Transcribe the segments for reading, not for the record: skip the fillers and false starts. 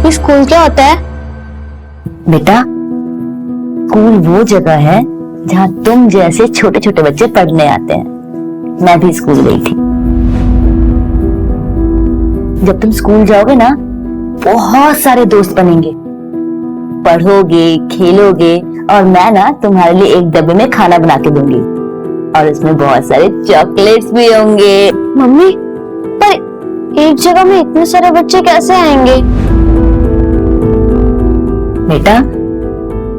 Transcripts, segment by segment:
ये स्कूल क्या होता है? बेटा, स्कूल वो जगह है जहाँ तुम जैसे छोटे छोटे बच्चे पढ़ने आते हैं। मैं भी स्कूल गई थी। जब तुम स्कूल जाओगे ना, बहुत सारे दोस्त बनेंगे, पढ़ोगे, खेलोगे, और मैं ना तुम्हारे लिए एक डब्बे में खाना बना के दूंगी और उसमें बहुत सारे चॉकलेट्स भी होंगे। मम्मी, पर एक जगह में इतने सारे बच्चे कैसे आएंगे? बेटा,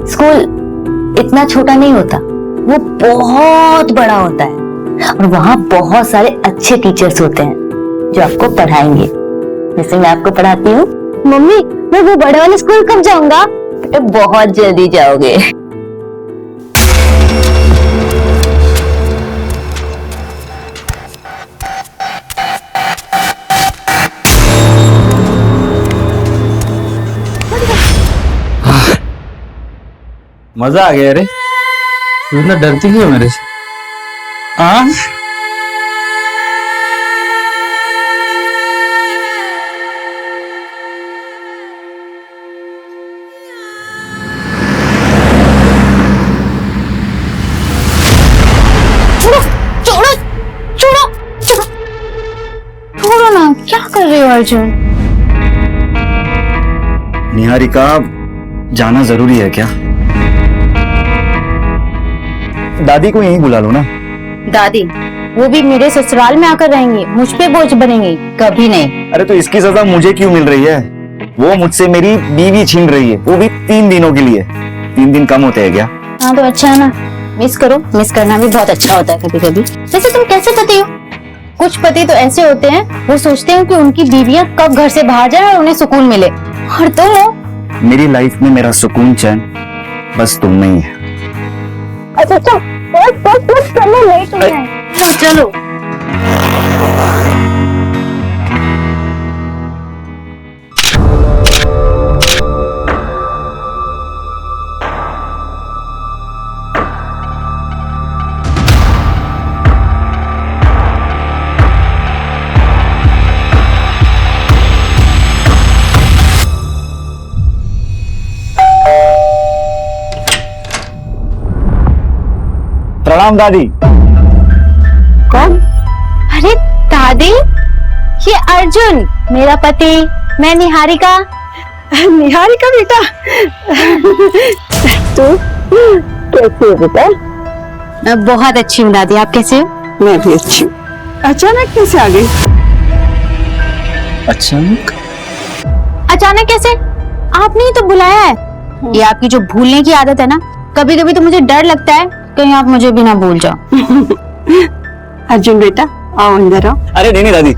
स्कूल इतना छोटा नहीं होता, वो बहुत बड़ा होता है और वहाँ बहुत सारे अच्छे टीचर्स होते हैं जो आपको पढ़ाएंगे, जैसे मैं आपको पढ़ाती हूँ। मम्मी, मैं वो बड़े वाले स्कूल कब जाऊंगा? बहुत जल्दी जाओगे। मजा आ गया रे। तू इतना डरती क्यों है मेरे से? हाँ, छोड़ो छोड़ो छोड़ो छोड़ो ना, क्या कर रहे हो अर्जुन? निहारिका, जाना जरूरी है क्या? दादी को यहीं बुला लो ना। दादी, वो भी मेरे ससुराल में आकर रहेंगी, मुझ पे बोझ बनेंगी? कभी नहीं। अरे तो इसकी सजा मुझे क्यों मिल रही है? वो मुझसे मेरी बीवी छीन रही है, वो भी 3 दिनों के लिए। 3 दिन कम होते हैं क्या? हाँ तो अच्छा है ना, मिस करो। मिस करना भी बहुत अच्छा होता है कभी कभी। वैसे तुम कैसे पति हो? कुछ पति तो ऐसे होते हैं, वो सोचते हैं कि उनकी बीवियां कब घर से बाहर जाए और उन्हें सुकून मिले, और तुम हो? मेरी लाइफ में मेरा सुकून चैन बस तुम में ही है। अच्छा चलो लेट हो गए। चलो प्रणाम दादी। कौन? अरे दादी, ये अर्जुन मेरा पति, मैं निहारिका। निहारिका बेटा, तू कैसे हो बेटा? मैं बहुत अच्छी हूँ दादी, आप कैसे हो? मैं भी अच्छी हूँ। अचानक कैसे आ गई? अचानक? अचानक कैसे? आपने ही तो बुलाया है। ये आपकी जो भूलने की आदत है ना, कभी कभी तो मुझे डर लगता है कहीं आप मुझे भी ना भूल जाओ। अर्जुन बेटा, आओ अंदर आओ। अरे नहीं दादी,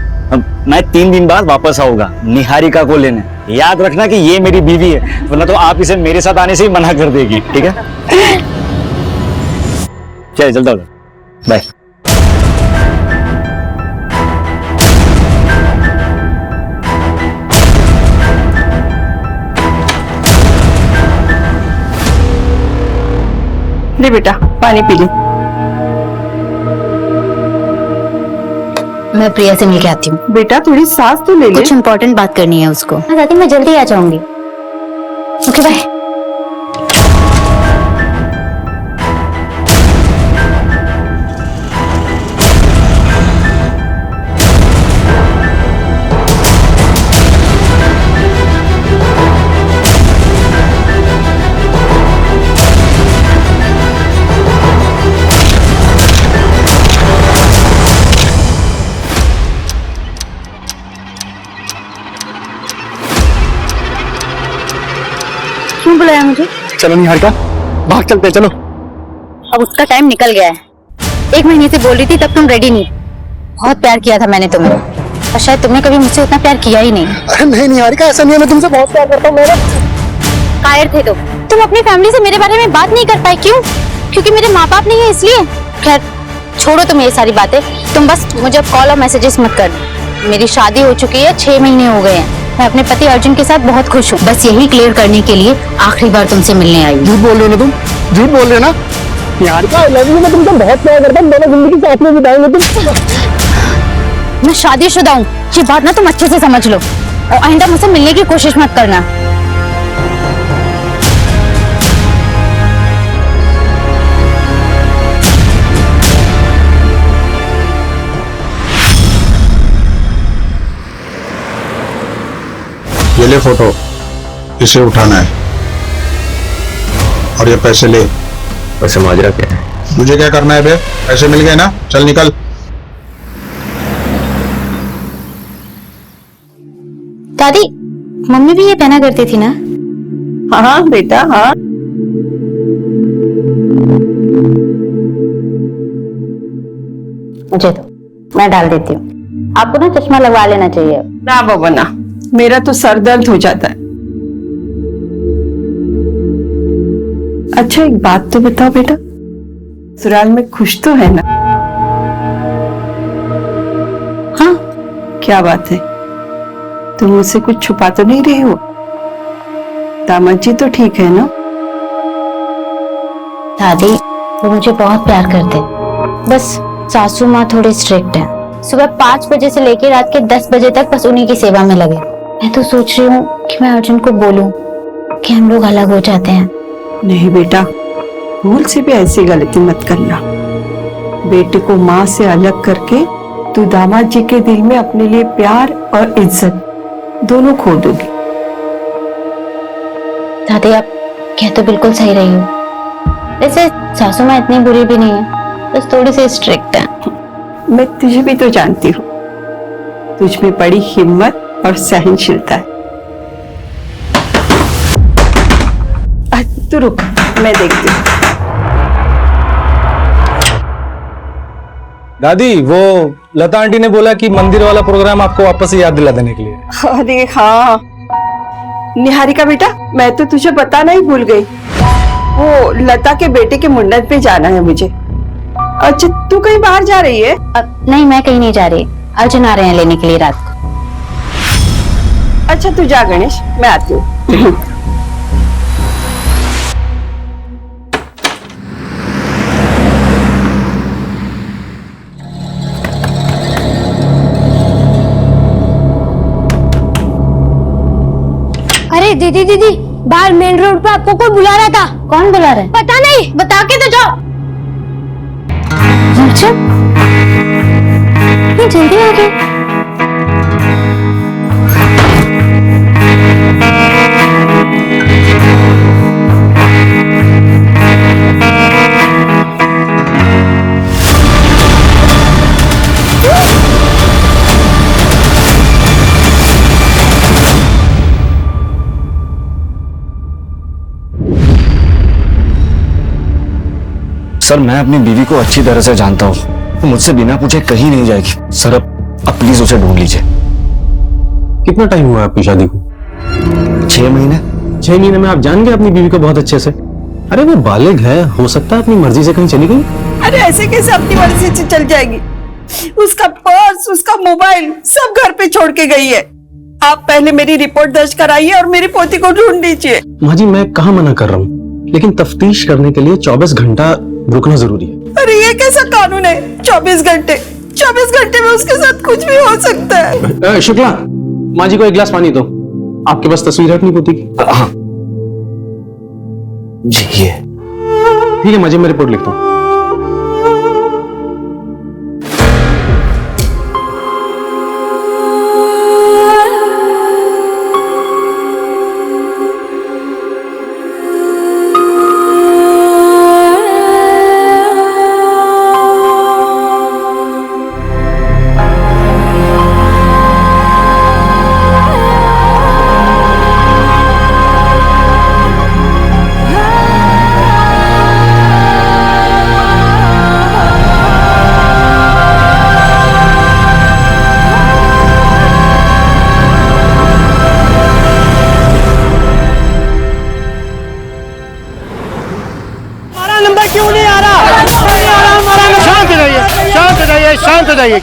मैं 3 दिन बाद वापस आऊंगा निहारिका को लेने। याद रखना कि ये मेरी बीवी है, वरना तो आप इसे मेरे साथ आने से ही मना कर देगी, ठीक है? चलिए जल्दी बाय। ले बेटा, पानी पी ले। मैं प्रिया से मिलके आती हूँ। बेटा थोड़ी सांस तो ले ले। कुछ इम्पोर्टेंट बात करनी है उसको। हाँ दादी, मैं जल्दी आ जाऊंगी। Okay bye. क्यों बुलाया मुझे? चलो निहारिका, भाग चलते हैं, चलो। अब उसका टाइम निकल गया है। 1 महीने से बोल रही थी, तब तुम रेडी नहीं। बहुत प्यार किया था मैंने तुम्हें, और शायद तुमने कभी मुझसे उतना प्यार किया ही नहीं। अरे नहीं निहारिका, ऐसा नहीं है, मैं तुमसे बहुत प्यार करता हूँ। कायर थे तुम अपनी फैमिली से मेरे बारे में बात नहीं कर पाए। क्यों? क्योंकि मेरे माँ बाप नहीं है इसलिए? खैर छोड़ो तुम ये सारी बातें। तुम बस मुझे कॉल और मैसेजेस मत करना। मेरी शादी हो चुकी है, 6 महीने हो गए हैं। मैं अपने पति अर्जुन के साथ बहुत खुश हूँ। बस यही क्लियर करने के लिए आखिरी बार तुमसे मिलने आई हूँ। झूठ बोल रहे हो ना तुम, झूठ बोल रहे हो ना निहारिका। आई लव यू, मैं तुमसे बहुत प्यार करता हूँ, दोनों जिंदगी साथ में बिताएंगे तुम। मैं शादीशुदा हूँ, ये बात ना तुम अच्छे से समझ लो। और आइंदा मुझसे मिलने की कोशिश मत करना। ये ले फोटो, इसे उठाना है और ये पैसे ले। वैसे माजरा क्या है? मुझे क्या करना है बे? पैसे मिल गए ना, चल निकल। दादी, मम्मी भी ये पहना करती थी ना? हाँ बेटा हाँ। मुझे तो, मैं डाल देती हूँ। आपको ना चश्मा लगवा लेना चाहिए। ना बाबा ना, मेरा तो सर दर्द हो जाता है। अच्छा एक बात तो बताओ बेटा, ससुराल में खुश तो है ना? हाँ। क्या बात है, तुम मुझसे कुछ छुपा तो नहीं रही हो? दामाद जी तो ठीक है ना? दादी वो मुझे बहुत प्यार करते हैं, बस सासू माँ थोड़ी स्ट्रिक्ट है। सुबह 5 बजे से लेकर रात के 10 बजे तक बस उन्हीं की सेवा में लगे। मैं तो सोच रही हूँ कि मैं अर्जुन को बोलूं कि हम लोग अलग हो जाते हैं। नहीं बेटा, भूल से भी ऐसी गलती मत करना। बेटे को माँ से अलग करके तू दामाद जी के दिल में अपने लिए प्यार और इज्जत दोनों खो दोगी। दादी आप कह तो बिल्कुल सही रही हो। वैसे सासू माँ इतनी बुरी भी नहीं है, बस थोड़ी सी स्ट्रिक्ट है। मैं तुझे भी तो जानती हूँ, तुझ में बड़ी हिम्मत और सहनशीलता है। तू रुक, मैं देखती हूँ। दादी, वो लता आंटी ने बोला कि मंदिर वाला प्रोग्राम आपको वापस से याद दिला देने के लिए। अरे हाँ निहारिका बेटा, मैं तो तुझे बताना ही भूल गई। वो लता के बेटे के मुंडन पे जाना है मुझे। अच्छा तू कहीं बाहर जा रही है? नहीं, मैं कहीं नहीं जा रही। अर्जुन आ रहे हैं लेने के लिए रात को। अच्छा तू जा गणेश, मैं आती हूँ। अरे दीदी दीदी, बाहर मेन रोड पे आपको कोई बुला रहा था। कौन बुला रहा है? पता नहीं, बता के तो जाओ। अर्जुन, ये जल्दी आ गए। सर मैं अपनी बीवी को अच्छी तरह से जानता हूँ, वो मुझसे बिना पूछे कहीं नहीं जाएगी। सर अब प्लीज उसे ढूंढ लीजिए। कितना टाइम हुआ आपकी शादी को? 6 महीने। 6 महीने में आप जान गए अपनी बीवी को बहुत अच्छे से? अरे वो बालिग है, हो सकता है अपनी मर्जी से कहीं चली गई। अरे ऐसे कैसे अपनी मर्जी से चल जाएगी? उसका पर्स, उसका मोबाइल सब घर पे छोड़ के गई है। आप पहले मेरी रिपोर्ट दर्ज कराइए और मेरी पोती को ढूंढ लीजिए। माँ जी मैं कहाँ मना कर रहा हूँ, लेकिन तफ्तीश करने के लिए 24 घंटा रुकना जरूरी है। अरे ये कैसा कानून है? 24 घंटे? 24 घंटे में उसके साथ कुछ भी हो सकता है। शुक्ला, माँ जी को एक गिलास पानी दो। आपके पास तस्वीर है अपनी पोती की? हाँ जी ये। ठीक है माँ जी, मैं रिपोर्ट लिखता हूँ।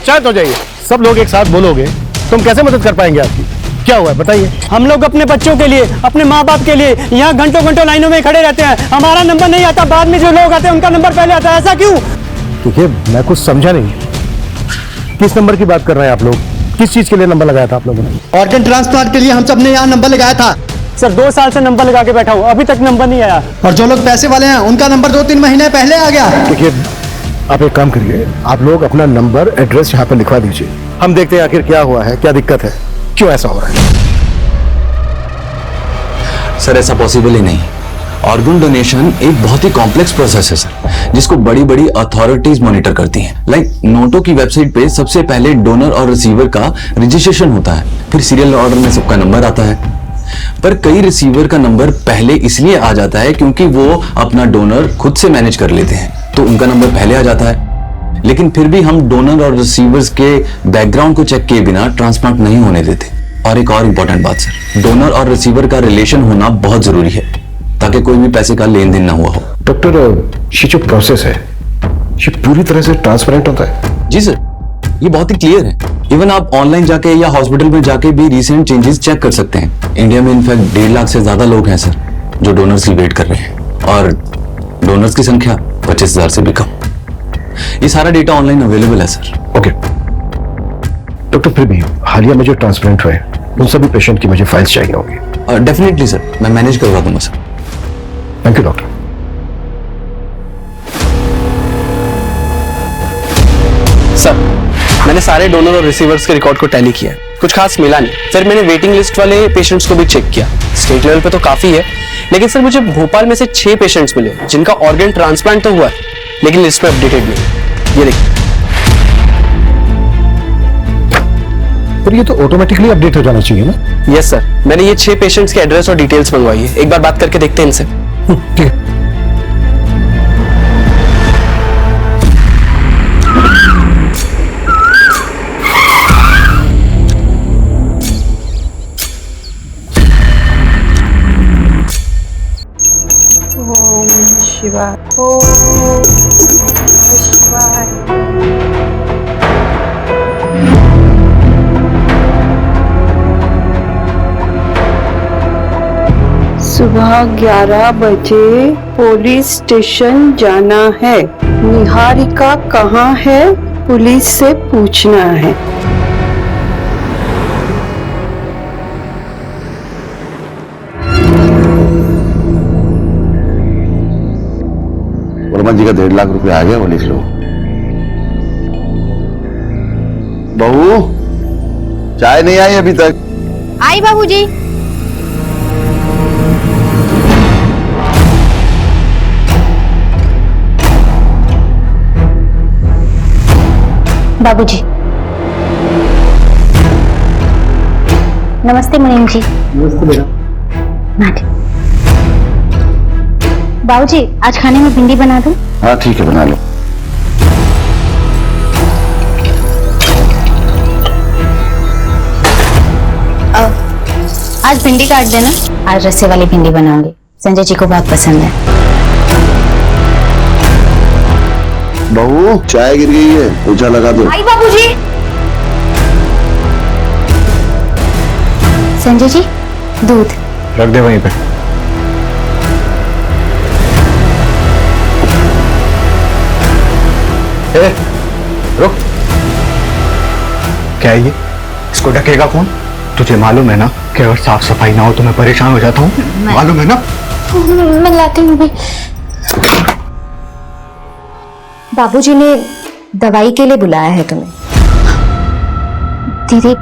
शांत हो जाइए। सब लोग एक साथ बोलोगे तो हम कैसे मदद कर पाएंगे आपकी? क्या हुआ है बताइए। हम लोग अपने बच्चों के लिए, अपने माँ बाप के लिए यहाँ घंटों घंटों लाइनों में खड़े रहते हैं। हमारा नंबर नहीं आता, बाद में जो लोग आते हैं उनका नंबर पहले आता है। ऐसा क्यों? देखिए मैं कुछ समझा नहीं, किस नंबर की बात कर रहे हैं आप लोग? किस चीज के लिए नंबर लगाया था आप लोगों ने? ऑर्गन ट्रांसप्लांट के लिए हम सब ने यहाँ नंबर लगाया था सर। 2 साल से नंबर लगा के बैठा हूँ, अभी तक नंबर नहीं आया। और जो लोग पैसे वाले हैं उनका नंबर 2-3 महीने पहले आ गया। देखिए, आप एक काम करिए, आप लोग अपना नंबर एड्रेस यहाँ पर लिखवा दीजिए। हम देखते हैं आखिर क्या हुआ है, क्या दिक्कत है, क्यों ऐसा हो रहा है। सर ऐसा पॉसिबल ही नहीं। ऑर्गन डोनेशन एक बहुत ही कॉम्प्लेक्स प्रोसेस है सर, जिसको बड़ी बड़ी अथॉरिटीज मॉनिटर करती हैं। लाइक नोटो की वेबसाइट पे सबसे पहले डोनर और रिसीवर का रजिस्ट्रेशन होता है, फिर सीरियल ऑर्डर में सबका नंबर आता है। पर कई रिसीवर का नंबर पहले इसलिए आ जाता है क्योंकि वो अपना डोनर खुद से मैनेज कर लेते हैं, तो उनका नंबर पहले आ जाता है। लेकिन फिर भी हम डोनर और रिसीवर्स के बैकग्राउंड को चेक किए बिना ट्रांसप्लांट नहीं होने देते। और एक और इंपॉर्टेंट बात सर, डोनर और रिसीवर का रिलेशन होना बहुत जरूरी है ताकि कोई भी पैसे का लेन देन ना हुआ हो। डॉक्टर, ये जो प्रोसेस है ये पूरी तरह से ट्रांसपेरेंट होता है? जी सर, ये बहुत ही क्लियर है। इवन आप ऑनलाइन जाके या हॉस्पिटल में जाके भी रिसेंट चेंजेस चेक कर सकते हैं। इंडिया में इनफैक्ट 1.5 लाख से ज्यादा लोग हैं सर जो डोनर्स की वेट कर रहे हैं, और डोनर्स की संख्या 25,000 से भी कम। ये सारा डेटा ऑनलाइन अवेलेबल है सर। ओके डॉक्टर, फिर भी हालिया में जो ट्रांसप्लांट हुए उन सभी पेशेंट की मुझे फाइल्स चाहिए होंगी। डेफिनेटली सर, मैं मैनेज करवा दूंगा sir. Thank you doctor. Sir मैंने सारे डोनर और रिसीवर्स के रिकॉर्ड को टैली किया, कुछ खास मिला नहीं। फिर मैंने वेटिंग लिस्ट वाले पेशेंट्स को भी चेक किया। स्टेट लेवल पे तो काफी है, लेकिन सर मुझे भोपाल में से 6 पेशेंट्स मिले जिनका ऑर्गन ट्रांसप्लांट तो हुआ है, लेकिन लिस्ट में अपडेटेड नहीं। ये देखिए। पर ये तो ऑटोमेटिकली अपडेट हो जाना चाहिए ना? यस सर, मैंने ये 6 पेशेंट्स के एड्रेस और डिटेल्स मंगवाई है। एक बार बात करके देखते हैं इनसे। ठीक है। शिवाय, ओम शिवाय। सुबह 11 बजे पुलिस स्टेशन जाना है। निहारिका कहाँ है? पुलिस से पूछना है। वर्मा जी का 1.5 लाख रुपया आ गया, वो लिख लो। बहू, चाय नहीं आई अभी तक? आई बाबूजी। बाबूजी नमस्ते मुनीम जी। नमस्ते बेटा। बाबूजी आज खाने में भिंडी बना दूं? हाँ ठीक है, बना लो। आज भिंडी काट देना। आज रस्से वाली भिंडी बनाऊंगी, संजय जी को बहुत पसंद है। बहू, चाय गिर गई है, पोछा लगा दो। आई बाबूजी। संजय जी दूध रख दे वहीं पे। रुक, क्या है ये? इसको ढकेगा कौन? तुझे मालूम है ना कि अगर साफ सफाई ना हो तो मैं परेशान हो जाता हूँ, मालूम है ना? मैं लाती हूँ भी। बाबूजी ने दवाई के लिए बुलाया है तुम्हें। दीदी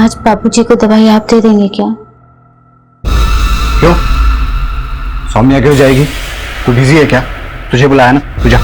आज बाबूजी को दवाई आप दे देंगे क्या? क्यों? सौम्या क्यों जाएगी? तू बिजी है क्या? तुझे बुलाया ना, तू जा।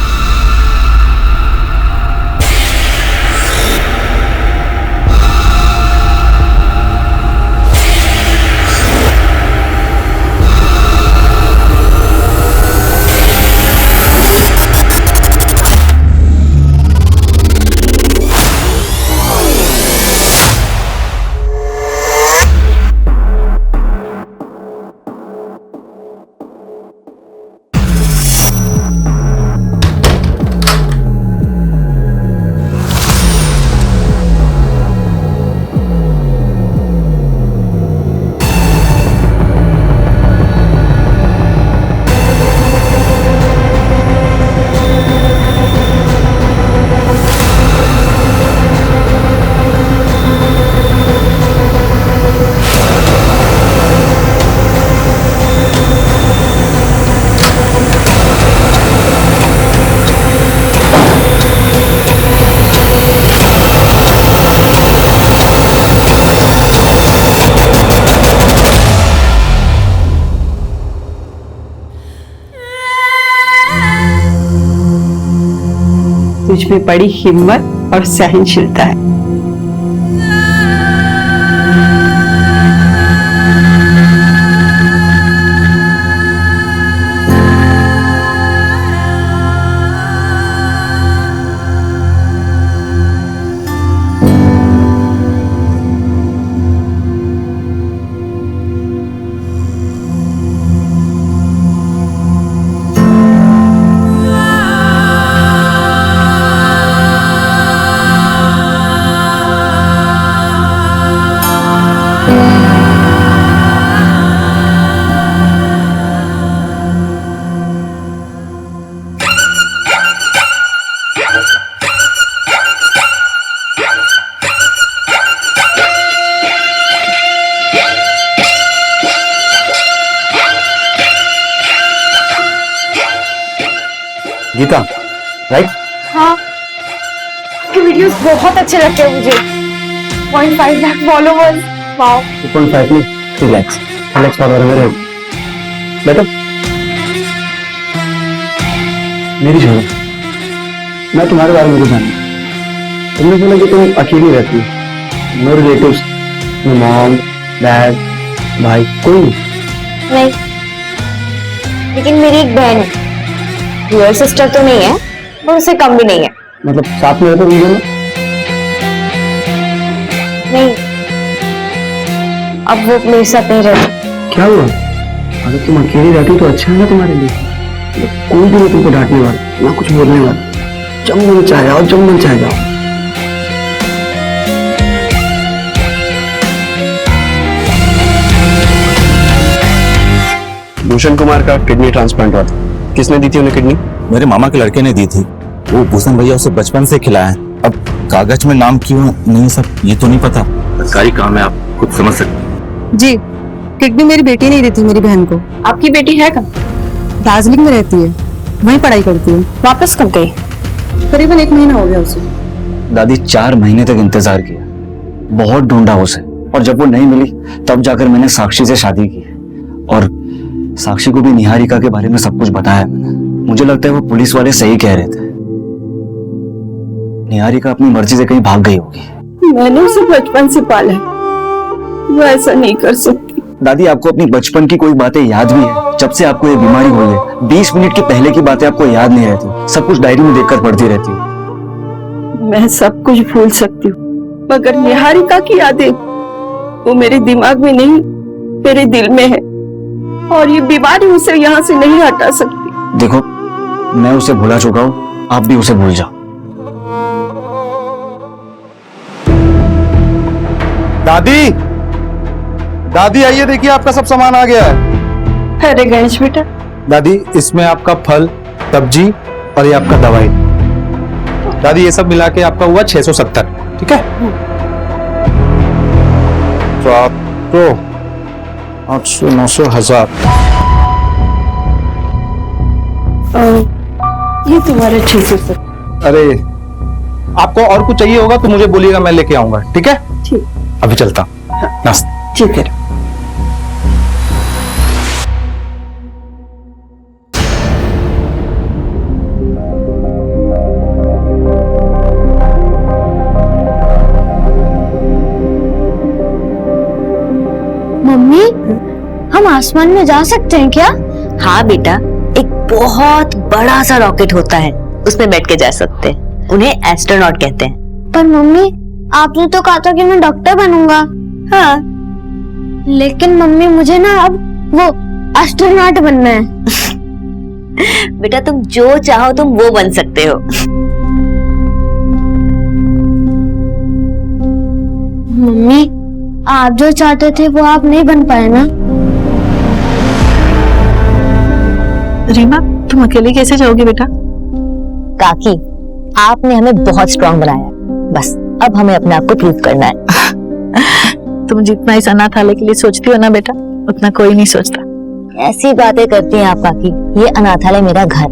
तुझ में बड़ी हिम्मत और सहनशीलता है। गीता, राइट? हाँ, आपके वीडियोस बहुत अच्छे लगते हैं मुझे। 0.5 लाख फॉलोवर्स, वाओ। 2.5 नहीं, 3 lakhs। 3 lakhs फॉलोअर मेरे। बेटा, मेरी छोड़ो, मैं तुम्हारे बारे में कुछ जानता। तुमने बोला कि तुम अकेली रहती हो, no relatives, no mom, dad, भाई, कोई नहीं, लेकिन मेरी एक बहन है। योर सिस्टर तो नहीं है, पर उससे कम भी नहीं है। मतलब साथ में रहते वीडियो में? नहीं, अब वो मेरे साथ नहीं रहती। क्या हुआ? अगर तुम अकेली रहती तो अच्छा है ना तुम्हारे लिए। कोई भी नहीं तुमको डांटने वाला, ना कुछ बोलने वाला। जब मन चाहे आओ, जब मन चाहे जाओ। भूषण कुमार का किडनी ट्रांसप्लांट हुआ था। किसने दी थी उन्हें किडनी? मेरे मामा के लड़के ने दी थी। वो भूषण भैया उसे बचपन से खिलाया है। अब कागज में नाम क्यों नहीं सब ये तो नहीं पता। सरकारी काम है, आप खुद समझ सकते। जी, किडनी मेरी बेटी नहीं दी थी मेरी बहन को। आपकी बेटी है कहाँ? दार्जिलिंग में रहती है, वहीं पढ़ाई करती है। वापस कब गई? करीबन 1 महीना हो गया उसे। दादी 4 महीने तक इंतजार किया, बहुत ढूंढा उसे, और जब वो नहीं मिली तब जाकर मैंने साक्षी से शादी की। और साक्षी को भी निहारिका के बारे में सब कुछ बताया मैंने। मुझे लगता है वो पुलिस वाले सही कह रहे थे, निहारिका अपनी मर्जी से कहीं भाग गई होगी। मैंने उसे बचपन से पाला है, वो ऐसा नहीं कर सकती। दादी, आपको अपनी बचपन की कोई बातें याद भी है? जब से आपको ये बीमारी हुई है, 20 मिनट के पहले की बातें आपको याद नहीं रहती, सब कुछ डायरी में देखकर पढ़ती रहती हूँ। मैं सब कुछ भूल सकती हूँ, मगर निहारिका की यादें वो मेरे दिमाग में नहीं, मेरे दिल में है, और ये बीमारी उसे यहाँ से नहीं हटा सकती। देखो, मैं उसे भुला चुका हूँ, आप भी उसे भूल जाओ। दादी, दादी आइए, देखिए आपका सब सामान आ गया है। अरे गणेश बेटा। दादी, इसमें आपका फल, सब्जी और ये आपका दवाई। दादी, ये सब मिला के आपका हुआ 670, ठीक है? तो आपको 800, 900, 1000। ये तुम्हारा 670। अरे, आपको और कुछ चाहिए होगा तो मुझे बोलिएगा, मैं लेके आऊंगा, ठीक है? ठीक। अभी चलता हूँ। नाश्ता। ठीक है। मम्मी, हम आसमान में जा सकते हैं क्या? हाँ बेटा, एक बहुत बड़ा सा रॉकेट होता है, उसमें बैठ के जा सकते हैं। उन्हें एस्ट्रोनॉट कहते हैं। पर मम्मी, आपने तो कहा था कि मैं डॉक्टर बनूंगा। हाँ, लेकिन मम्मी, मुझे ना अब वो एस्ट्रोनॉट बनना है। बेटा, तुम जो चाहो तुम वो बन सकते हो। मम्मी, आप जो चाहते थे वो आप नहीं बन पाए ना? रीमा, तुम अकेले कैसे जाओगी बेटा? काकी, आपने हमें बहुत स्ट्रांग बनाया, बस अब हमें अपने आप को प्रूव करना है। तुम जितना इस अनाथालय के लिए सोचती हो ना बेटा, उतना कोई नहीं सोचता। ऐसी बातें करती हैं आप काकी। ये अनाथालय मेरा घर है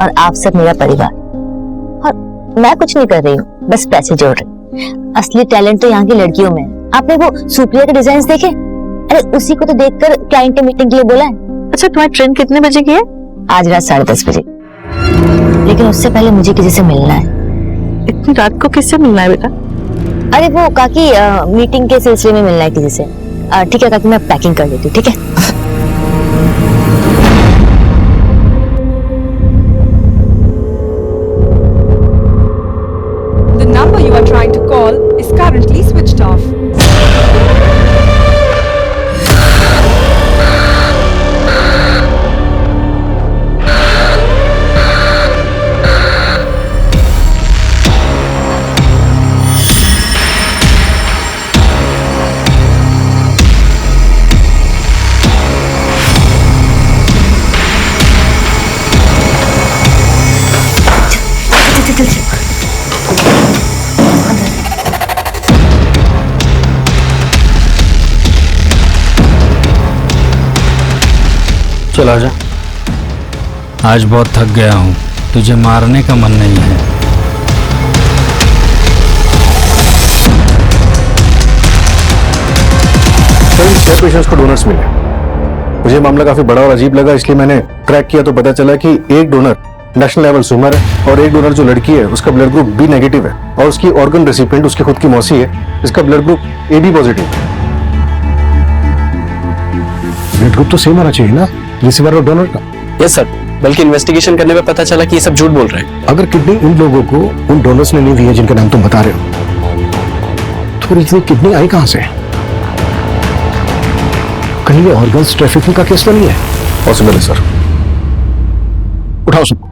और आप सब मेरा परिवार। और मैं कुछ नहीं कर रही हूँ, बस पैसे जोड़ रही। असली टैलेंट तो यहाँ की लड़कियों में है। आपने वो सुप्रिया के डिजाइन देखे? अरे उसी को तो देखकर क्लाइंट के मीटिंग के लिए बोला है। अच्छा, तुम्हारी ट्रेन कितने बजे की है? आज रात 10:30 बजे। लेकिन उससे पहले मुझे किसी से मिलना है। इतनी रात को किससे मिलना है बेटा? अरे वो काकी मीटिंग के सिलसिले में मिलना है किसी से। ठीक है काकी, मैं पैकिंग कर लेती हूँ, ठीक है? The number you are trying to call is currently switched off. चल आजा। आज बहुत थक गया हूँ, तुझे मारने का मन नहीं है। सर 6 पेशेंट्स को डोनर्स मिले। मुझे मामला काफी बड़ा और अजीब लगा, इसलिए मैंने ट्रैक किया तो पता चला कि एक डोनर नेशनल लेवल स्विमर है और एक डोनर जो लड़की है उसका ब्लड ग्रुप बी नेगेटिव है और उसकी ऑर्गन रेसिपिएंट उसकी खुद की मौसी है, इसका blood group A B positive है। ब्लड ग्रुप तो सेम आना चाहिए ना रिसीवर और डोनर का। यस सर, बल्कि इन्वेस्टिगेशन करने में पता चला कि ये सब झूठ बोल रहे हैं। अगर किडनी उन लोगों को उन डोनर्स ने नहीं दी है जिनके नाम तुम बता रहे हो, तो फिर इतनी किडनी आई कहां से? कहीं ये ऑर्गन्स ट्रैफिकिंग का केस तो नहीं है? पॉसिबल है सर। उठाओ सबको।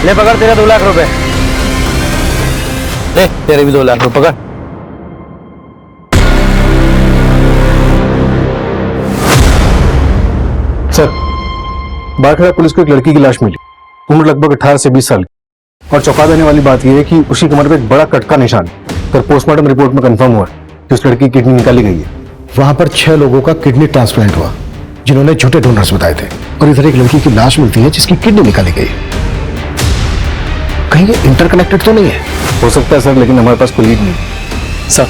ले पकड़, तेरा 2 लाख रुपए। ले तेरे भी 2 लाख रुपए पकड़। सर, बारखड़ा पुलिस को एक लड़की की लाश मिली, उम्र लगभग 18 से 20 साल की। और चौंका देने वाली बात यह है कि उसकी कमर पे एक बड़ा कट का निशान है। पर पोस्टमार्टम रिपोर्ट में कंफर्म हुआ कि उस लड़की की किडनी निकाली गई है। वहां पर 6 लोगों का किडनी ट्रांसप्लांट हुआ जिन्होंने झूठे डोनर्स बताए थे, और इधर एक लड़की की लाश मिलती है जिसकी किडनी निकाली गई है। कहीं ये इंटरकनेक्टेड तो नहीं है? हो सकता है सर, लेकिन हमारे पास कोई लीड नहीं। सर,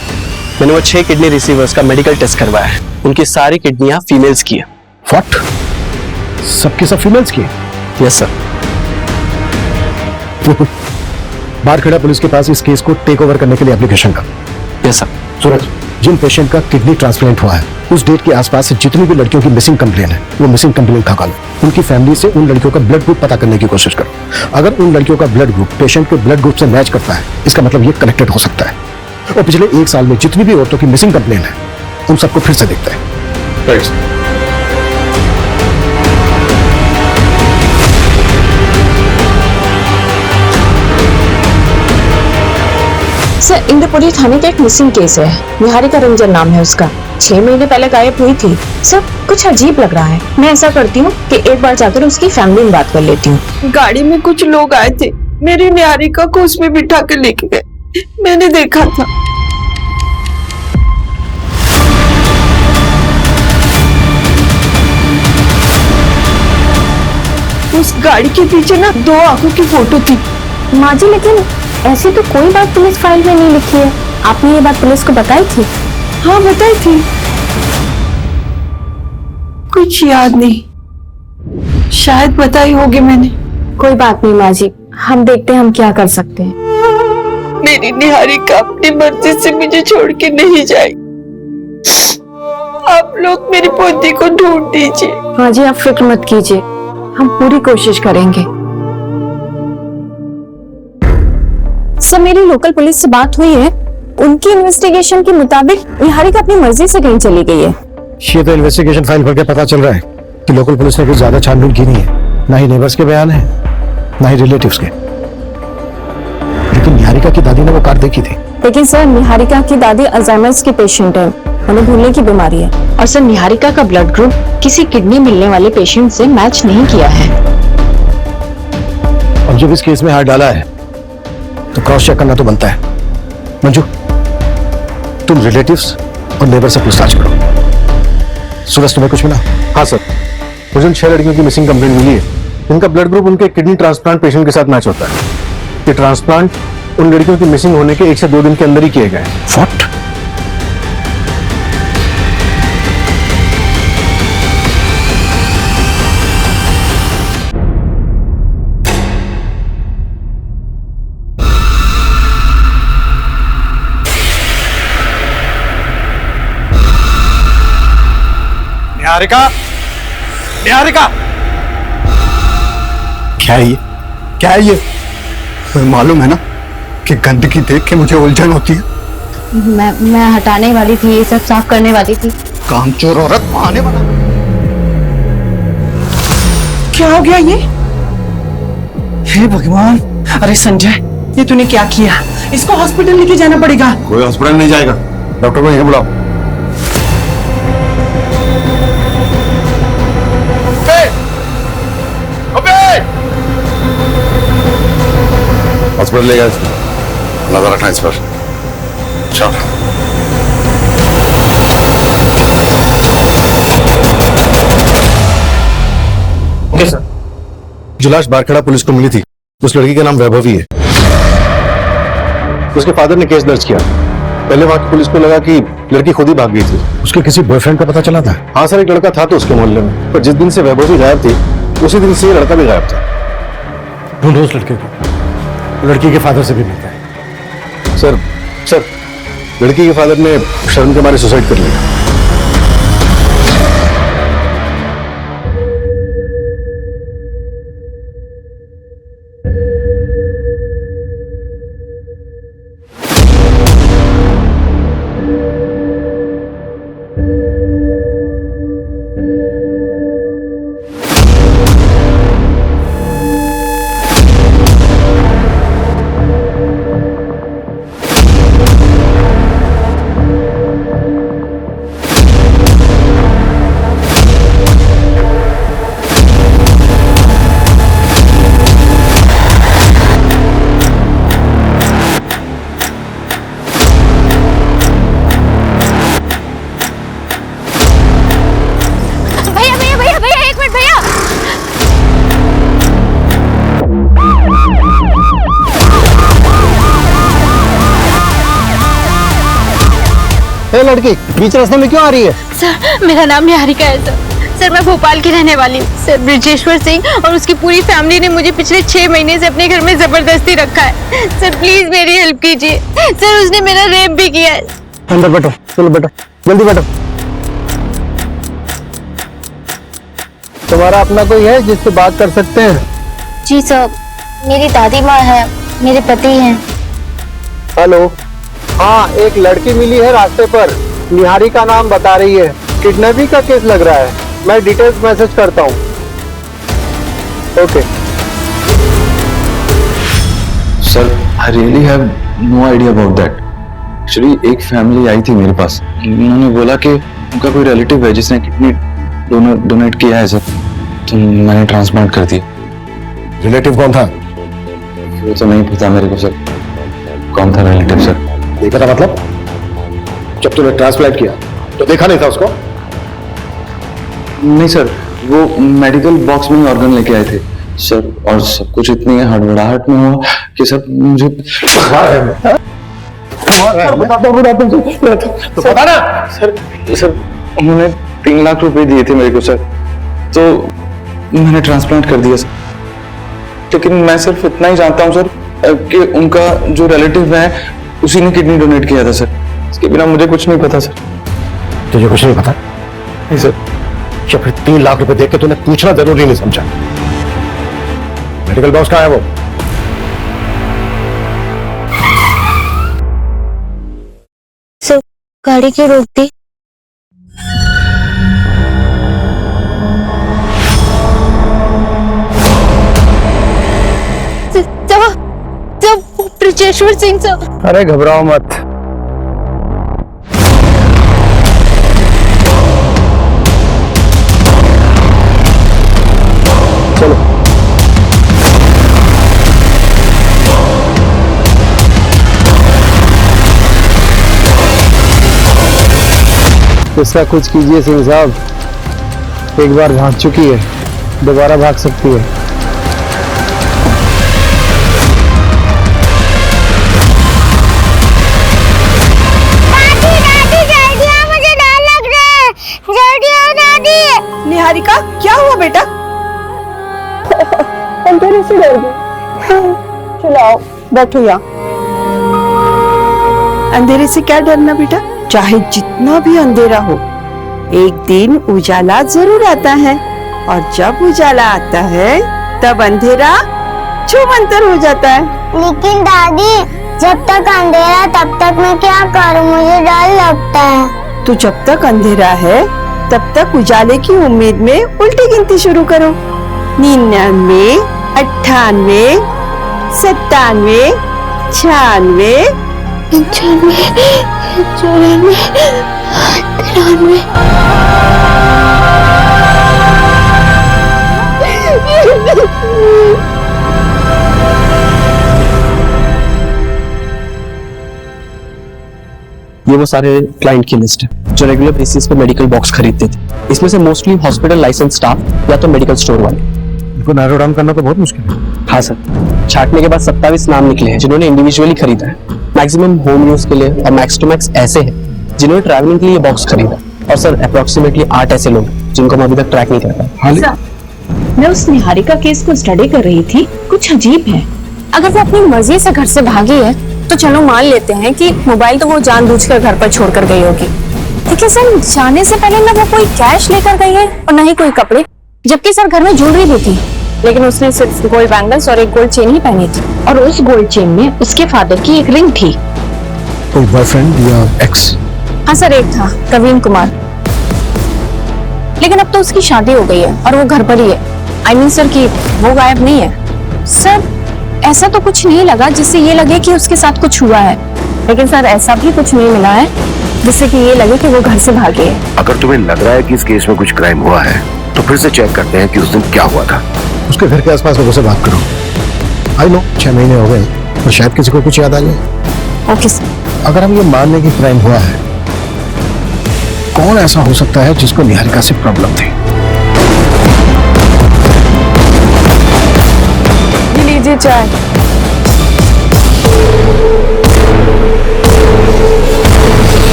मैंने वो 6 किडनी रिसीवर्स का मेडिकल टेस्ट करवाया है, उनकी सारी किडनियां फीमेल्स की है। व्हाट? सबके सब फीमेल्स की? Yes sir. बारखेड़ा पुलिस के पास इस केस को टेक ओवर करने के लिए एप्लीकेशन का। Yes sir. सूरज, जिन पेशेंट का किडनी ट्रांसप्लांट हुआ है उस डेट के आसपास से जितनी भी लड़कियों की मिसिंग कंप्लेन है वो मिसिंग कंप्लेन खा लो। उनकी फैमिली से उन लड़कियों का ब्लड ग्रुप पता करने की कोशिश करो। अगर उन लड़कियों का ब्लड ग्रुप पेशेंट के ब्लड ग्रुप से मैच करता है, इसका मतलब ये कनेक्टेड हो सकता है। और पिछले 1 साल में जितनी भी औरतों की मिसिंग कंप्लेन है उन सबको फिर से देखते हैं। सर, इंद्रपुरी थाने का एक मिसिंग केस है। निहारिका रंजन नाम है उसका। 6 महीने पहले गायब हुई थी। सर, कुछ अजीब लग रहा है। मैं ऐसा करती हूँ कि एक बार जाकर उसकी फैमिली में बात कर लेती हूँ। गाड़ी में कुछ लोग आए थे, मेरी निहारिका को उसमें बिठा के लेके गए। मैंने देखा था। उस गाड़ी के पीछे ना 2 आंखों की फोटो थी। माँ जी, लेकिन ऐसी तो कोई बात पुलिस फाइल में नहीं लिखी है। आपने ये बात पुलिस को बताई थी? हाँ, बताई थी। कुछ याद नहीं, शायद बताई होगी मैंने। कोई बात नहीं माँ जी, हम देखते हैं हम क्या कर सकते हैं। मेरी निहारिका अपनी मर्जी से मुझे छोड़ के नहीं जाएगी। आप लोग मेरी पोती को ढूंढ दीजिए। माँ जी, आप फिक्र मत कीजिए, हम पूरी कोशिश करेंगे। सर, मेरी लोकल पुलिस से बात हुई है। उनकी इन्वेस्टिगेशन के मुताबिक निहारिका अपनी मर्जी से कहीं चली गई है। ये तो इन्वेस्टिगेशन फाइल पढ़ के पता चल रहा है कि लोकल पुलिस ने कुछ ज्यादा छानबीन की नहीं है। ना ही नेबर्स के बयान है, ना ही रिलेटिव्स के। लेकिन निहारिका की दादी ने वो कार देखी थी। लेकिन सर, निहारिका की दादी अल्जाइमर्स की पेशेंट है, उन्हें भूलने की बीमारी है। और सर, निहारिका का ब्लड ग्रुप किसी किडनी मिलने वाले पेशेंट से मैच नहीं किया है। अब जब इस केस में हाथ डाला है तो क्रॉस चेक करना तो बनता है। मंजू, तुम रिलेटिव्स और नेबर से पूछताछ करो। सूरज, तुम्हें कुछ मिला? हाँ सर, मुझे 6 लड़कियों की मिसिंग कंप्लेंट मिली है। इनका ब्लड ग्रुप उनके किडनी ट्रांसप्लांट पेशेंट के साथ मैच होता है। ये ट्रांसप्लांट उन लड़कियों की मिसिंग होने के 1 से 2 दिन के अंदर ही किए गए। व्हाट? निहारिका, निहारिका, क्या है ये? क्या है ये? तुम्हें मालूम है ना कि गंदगी देख के मुझे उलझन होती है। मैं हटाने वाली थी, ये सब साफ करने वाली थी। कामचोर औरत, बहाने वाला। क्या हो गया ये? हे भगवान, अरे संजय, ये तूने क्या किया? इसको हॉस्पिटल लेके जाना पड़ेगा। कोई हॉस्पिटल नहीं जाएगा, डॉक्टर को यहीं बुलाओ। हॉस्पिटल ले गया, नजर रखना इस पर। चल। Okay sir. जो लाश बारखेड़ा पुलिस को मिली थी, उस लड़की का नाम वैभवी है। उसके फादर ने केस दर्ज किया। पहले वहां की पुलिस को लगा कि लड़की खुद ही भाग गई थी। उसके किसी बॉयफ्रेंड का पता चला था? हाँ सर, एक लड़का था तो उसके मोहल्ले में, पर जिस दिन से वैभवी गायब थी उसी दिन से ये लड़का भी गायब था। ढूंढो उस लड़के को, लड़की के फादर से भी मिलता है। सर, लड़की के फादर ने शर्म के मारे सुसाइड कर लिया। ए लड़की, बीच रास्ते में क्यों आ रही है? सर, मेरा नाम निहारिका है सर। सर, मैं भोपाल की रहने वाली हूँ। सर, ब्रिजेश्वर सिंह और उसकी पूरी फैमिली ने मुझे पिछले 6 महीने से अपने घर में जबरदस्ती रखा है। सर, प्लीज मेरी हेल्प कीजिए। सर, उसने मेरा रेप भी किया है। अंदर बैठो, चलो बैठो, जल्दी बैठो। तुम्हारा अपना कोई है जिससे बात कर सकते हैं? जी सर, मेरी दादी माँ है, मेरे पति हैं। हेलो, हाँ, एक लड़की मिली है रास्ते पर, निहारिका नाम बता रही है। किडनैपिंग का केस लग रहा है। मैं डिटेल्स मैसेज करता हूँ। Okay sir, I really have no idea about that. Actually एक फैमिली आई थी मेरे पास, उन्होंने बोला कि उनका कोई रिलेटिव है जिसने किडनी डोनेट किया है सर, तो मैंने ट्रांसप्लांट कर दिया। रिलेटिव कौन था? वो तो नहीं पता मेरे को सर, कौन था रिलेटिव सर। नहीं पता मतलब? जब तूने ट्रांसप्लांट किया तो देखा नहीं था उसको? नहीं सर, वो मेडिकल बॉक्स में ऑर्गन लेके आए थे सर, और सब कुछ इतनी हड़बड़ाहट में हुआ कि सर मुझे तो पता ना सर उन्होंने 3 लाख रुपए दिए थे मेरे को सर, तो मैंने ट्रांसप्लांट कर दिया सर। लेकिन मैं सिर्फ इतना ही जानता हूँ सर कि उनका जो रिलेटिव है उसी ने किडनी डोनेट किया था सर, इसके बिना मुझे कुछ नहीं पता सर। तुझे कुछ नहीं पता? नहीं सर। या फिर 3 लाख रुपए देख के तूने पूछना जरूरी नहीं समझा? मेडिकल बॉक्स कहाँ है वो? सर, गाड़ी क्यों रोक दी? ब्रिजेश्वर सिंह सर। अरे घबराओ मत। चलो, इसका कुछ कीजिए सिंह साहब, एक बार भाग चुकी है, दोबारा भाग सकती है। निहारिका, क्या हुआ बेटा? अंधेरे से डर गई। चलो आओ, बैठो यहाँ। अंधेरे से क्या डरना बेटा, चाहे जितना भी अंधेरा हो, एक दिन उजाला जरूर आता है और जब उजाला आता है तब अंधेरा छूमंतर हो जाता है। लेकिन दादी, जब तक अंधेरा तब तक मैं क्या करूं? मुझे डर लगता है। तो जब तक अंधेरा है तब तक उजाले की उम्मीद में उल्टी गिनती शुरू करो। 99, 98, 97, 96, 95, 94, 93। ये वो सारे क्लाइंट की लिस्ट है जो रेगुलर बेसिस पे मेडिकल बॉक्स खरीदते थे। इसमें से मोस्टली हॉस्पिटल लाइसेंस स्टाफ या तो मेडिकल स्टोर वाले। इनको नैरो डाउन करना तो बहुत मुश्किल है। हाँ सर, छाटने के बाद 27 नाम निकले हैं जिन्होंने इंडिविजुअली खरीदा है। मैक्सिमम होम यूज के लिए और मैक्स टू मैक्स ऐसे हैं जिन्होंने ट्रैवलिंग के लिए बॉक्स खरीदा। और सर अप्रोक्सीमेटली 8 ऐसे लोग जिनको हम अभी तक ट्रैक नहीं कर पाए। मैं उस निहारिका केस को स्टडी कर रही थी, कुछ अजीब है। अगर वो अपनी मर्जी से घर से भागी है तो चलो मान लेते हैं कि मोबाइल तो वो जानबूझकर घर पर छोड़कर गई होगी। देखिए सर, जाने से पहले ना वो कोई कैश लेकर गई है और ना ही कोई कपड़े, जबकि सर घर में ज्वेलरी भी थी, लेकिन उसने सिर्फ गोल्ड बैंगल्स और एक गोल्ड चेन ही पहनी थी। और उस गोल्ड चेन में उसके फादर की एक रिंग थी। कोई बॉयफ्रेंड या एक्स? हाँ सर, एक था प्रवीण कुमार, लेकिन अब तो उसकी शादी हो गई है और वो घर पर ही है। आई मीन सर कि वो गायब नहीं है। सर ऐसा तो कुछ नहीं लगा जिससे ये लगे कि उसके साथ कुछ हुआ है, लेकिन सर ऐसा भी कुछ नहीं मिला है जिससे कि ये लगे कि वो घर से भागे है। अगर तुम्हें लग रहा है कि इस केस में कुछ क्राइम हुआ है तो फिर से चेक करते हैं कि उस दिन क्या हुआ था। उसके घर के आसपास लोगों से बात करो। आई नो 6 महीने हो गए तो शायद किसी को कुछ याद आ जाए। Okay sir. अगर हम ये मान लें कि क्राइम हुआ है, कौन ऐसा हो सकता है जिसको निहारिका से प्रॉब्लम थी? लीजिए चाय।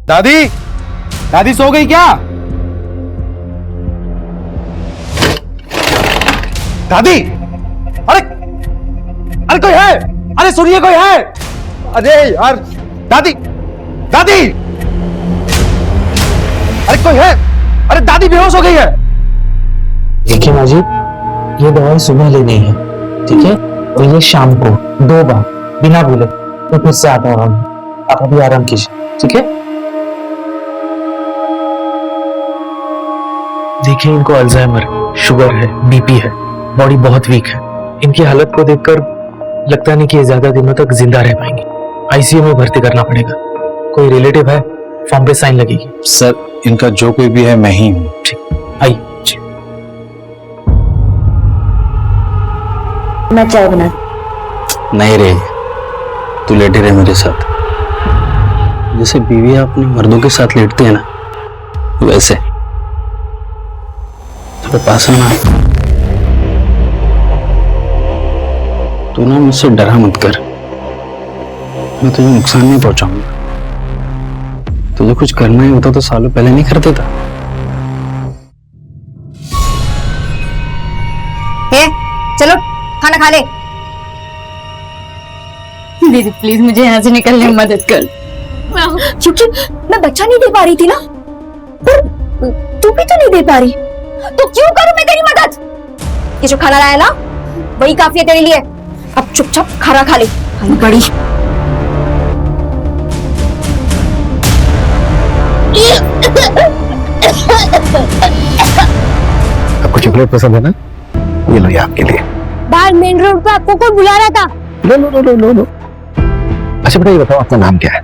दादी, दादी सो गई क्या? दादी, अरे अरे कोई है? अरे सुनिए, कोई है? अरे यार, दादी, दादी, अरे कोई है? अरे दादी बेहोश हो गई है। देखिए माँ जी, ये दवाई सुबह लेनी है, ठीक है? और ये शाम को 2 बार बिना बोले। मैं फिर से आता हूँ, आप अभी आराम कीजिए, ठीक है? देखिए, इनको अल्जाइमर, शुगर है, बीपी है, बॉडी बहुत वीक है। इनकी हालत को देखकर लगता नहीं कि ये ज्यादा दिनों तक जिंदा रह पाएंगे। आईसीयू में भर्ती करना पड़ेगा। कोई रिलेटिव है? फॉर्म पे साइन लगेगी। सर इनका जो कोई भी है मैं ही हूँ। ठीक, आइए। मैं चाय बना। नहीं रे, तू लेटे रहे मेरे साथ। जैसे बीवियां अपने मर्दों के साथ लेटती है ना, वैसे थोड़ा पास आना। तू ना मुझसे डरा मत कर, मैं तुझे नुकसान नहीं पहुंचाऊंगा। तुझे कुछ करना ही होता तो सालों पहले नहीं कर देता। चलो खाना खा ले। दीदी प्लीज मुझे यहाँ से निकलने में मदद कर। क्योंकि मैं बच्चा नहीं दे पा रही थी ना, पर तू भी तो नहीं दे पा रही, तो क्यों करूं मैं तेरी मदद? ये जो खाना लाया ना वही काफी है तेरे लिए। अब चुपचाप खाना खा ले। बड़ी आपको चॉकलेट पसंद है ना? ये लो, ये आपके लिए। बाहर मेन रोड पे आपको कोई बुला रहा था। लो लो लो लो लो लो। अच्छा बेटा, ये बताओ आपका नाम क्या है?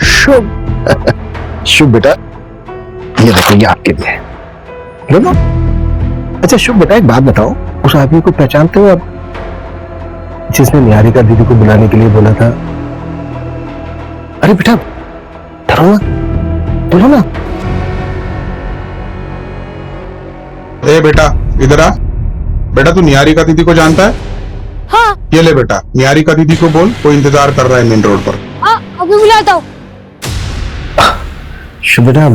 शुभ। शुभ बेटा, ये देखो, ये आपके लिए। लो लो। अच्छा शुभ बेटा, एक बात बताओ, उस आदमी को पहचानते हो आप जिसने निहारिका दीदी को बुलाने के लिए बोला था? अरे बेटा डरो ना, बोलो ना। ए बेटा इधर आ। बेटा तू निहारिका दीदी को जानता है? हाँ। ये ले बेटा, निहारिका दीदी को बोल, कोई इंतजार कर रहा है मेन रोड पर। अभी बुलाता हूँ। शुभ बेटा,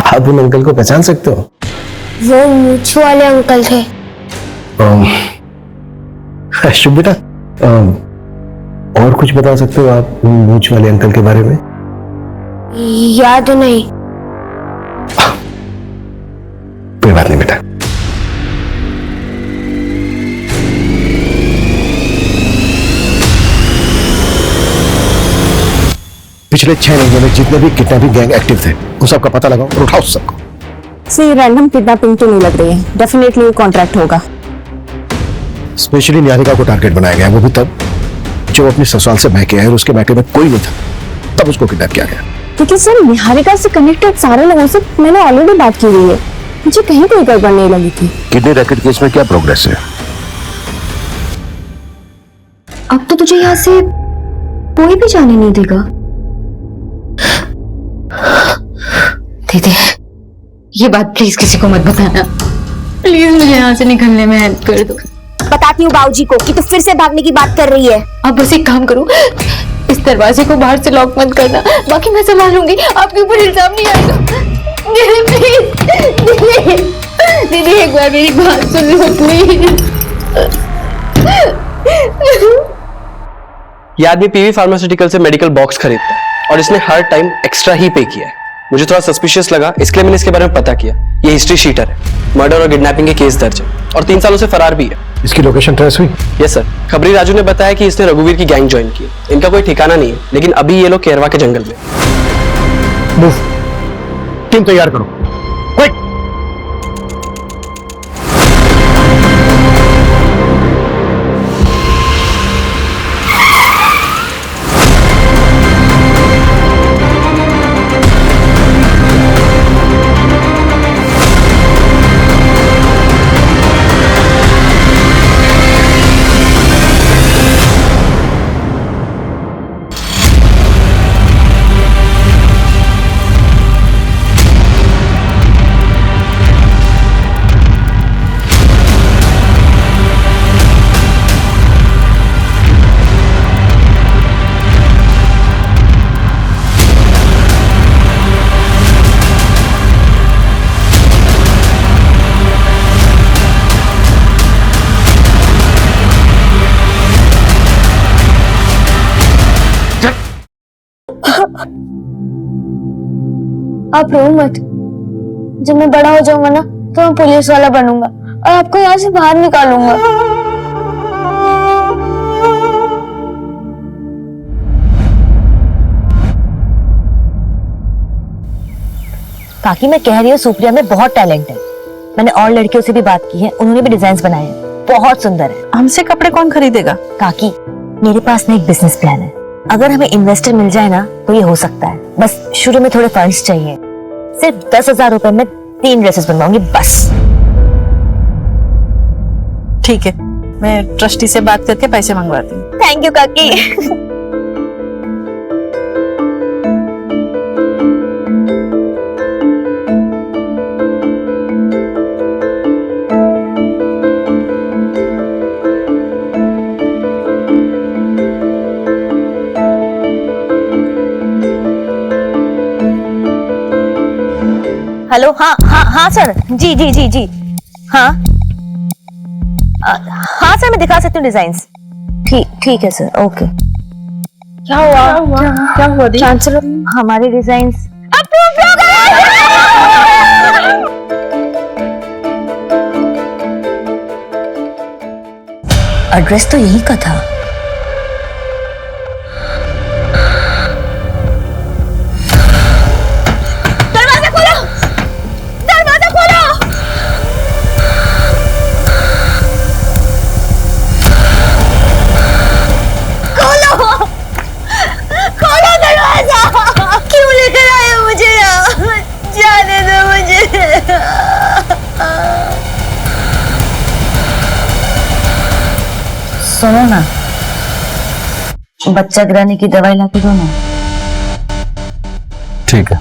आप उन अंकल को पहचान सकते हो? वो मूछ वाले अंकल थे। शुभ बेटा, और कुछ बता सकते हो आप मूछ वाले अंकल के बारे में? याद नहीं। कोई बात नहीं बेटा। पिछले 6 महीने में जितने भी किडनैपिंग गैंग एक्टिव थे उन सबका पता लगाओ और उठाओ सबको। सर रैंडम किडनैपिंग तो नहीं लग रही है, डेफिनेटली कॉन्ट्रैक्ट होगा। स्पेशली निहारिका को टारगेट बनाया गया, वो भी तब जब अपनी ससुराल से बहके आए और उसके मैके में कोई नहीं था, तब उसको किडनैप किया गया। क्योंकि सर निहारिका से कनेक्टेड सारे लोगों से मैंने ऑलरेडी बात की हुई है, मुझे कहीं कोई गड़बड़ नहीं लगी थी। किडनी रैकेट केस में क्या प्रोग्रेस है? अब तो तुझे यहाँ से कोई भी जाने नहीं देगा। दीदी, ये बात प्लीज किसी को मत बताना। प्लीज मुझे यहाँ से निकलने में हेल्प कर दो। बताती हूँ बाबूजी को कि तू फिर से भागने की बात कर रही है। आप बस एक काम करो, इस दरवाजे को बाहर से लॉक मत करना, बाकी मैं संभालूंगी। आपके ऊपर इल्जाम नहीं आएगा। दीदी प्लीज, दीदी दीदी एक बार मेरी बात सुन लो प्लीज। ये आदमी पीवी फार्मास्यूटिकल से मेडिकल बॉक्स खरीदता है और इसने हर टाइम एक्स्ट्रा ही पे किया है। मुझे थोड़ा सस्पिशियस लगा, इसलिए मैंने इसके बारे में पता किया। ये हिस्ट्री शीटर है, मर्डर और किडनैपिंग के केस दर्ज है और 3 सालों से फरार भी है। इसकी लोकेशन ट्रेस हुई? यस सर, खबरी राजू ने बताया कि इसने रघुवीर की गैंग ज्वाइन की। इनका कोई ठिकाना नहीं है, लेकिन अभी ये लोग केरवा के जंगल में। मूव, टीम तैयार करो, क्विक। आप रो मत, जब मैं बड़ा हो जाऊंगा ना तो मैं पुलिस वाला बनूंगा और आपको यहाँ से बाहर निकालूंगा। काकी मैं कह रही हूँ सुप्रिया में बहुत टैलेंट है। मैंने और लड़कियों से भी बात की है, उन्होंने भी डिजाइन बनाए हैं, बहुत सुंदर है। हमसे कपड़े कौन खरीदेगा? काकी मेरे पास ना एक बिजनेस प्लान है, अगर हमें इन्वेस्टर मिल जाए ना तो ये हो सकता है। बस शुरू में थोड़े फंड्स चाहिए, सिर्फ 10,000 रुपए में 3 ड्रेसेस बनवाऊंगी बस। ठीक है, मैं ट्रस्टी से बात करके पैसे मंगवाती हूँ। थैंक यू काकी। हेलो, हाँ हाँ हाँ सर, जी जी जी जी हाँ हाँ सर, मैं दिखा सकती हूँ डिजाइन्स। ठीक है सर, ओके। क्या हुआ ट्रांसफर? हमारे डिजाइन्स अप्रूव हो गए। एड्रेस तो यही का था। सुनो ना, बच्चा गिराने की दवाई लाके दो ना। ठीक है।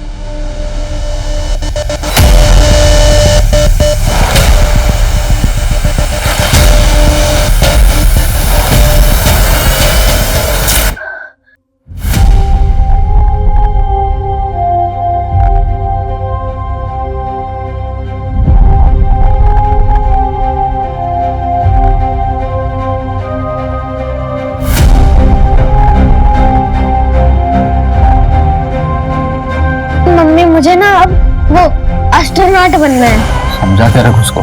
मम्मी मुझे ना अब वो एस्ट्रोनॉट बनना है। समझा के रख उसको,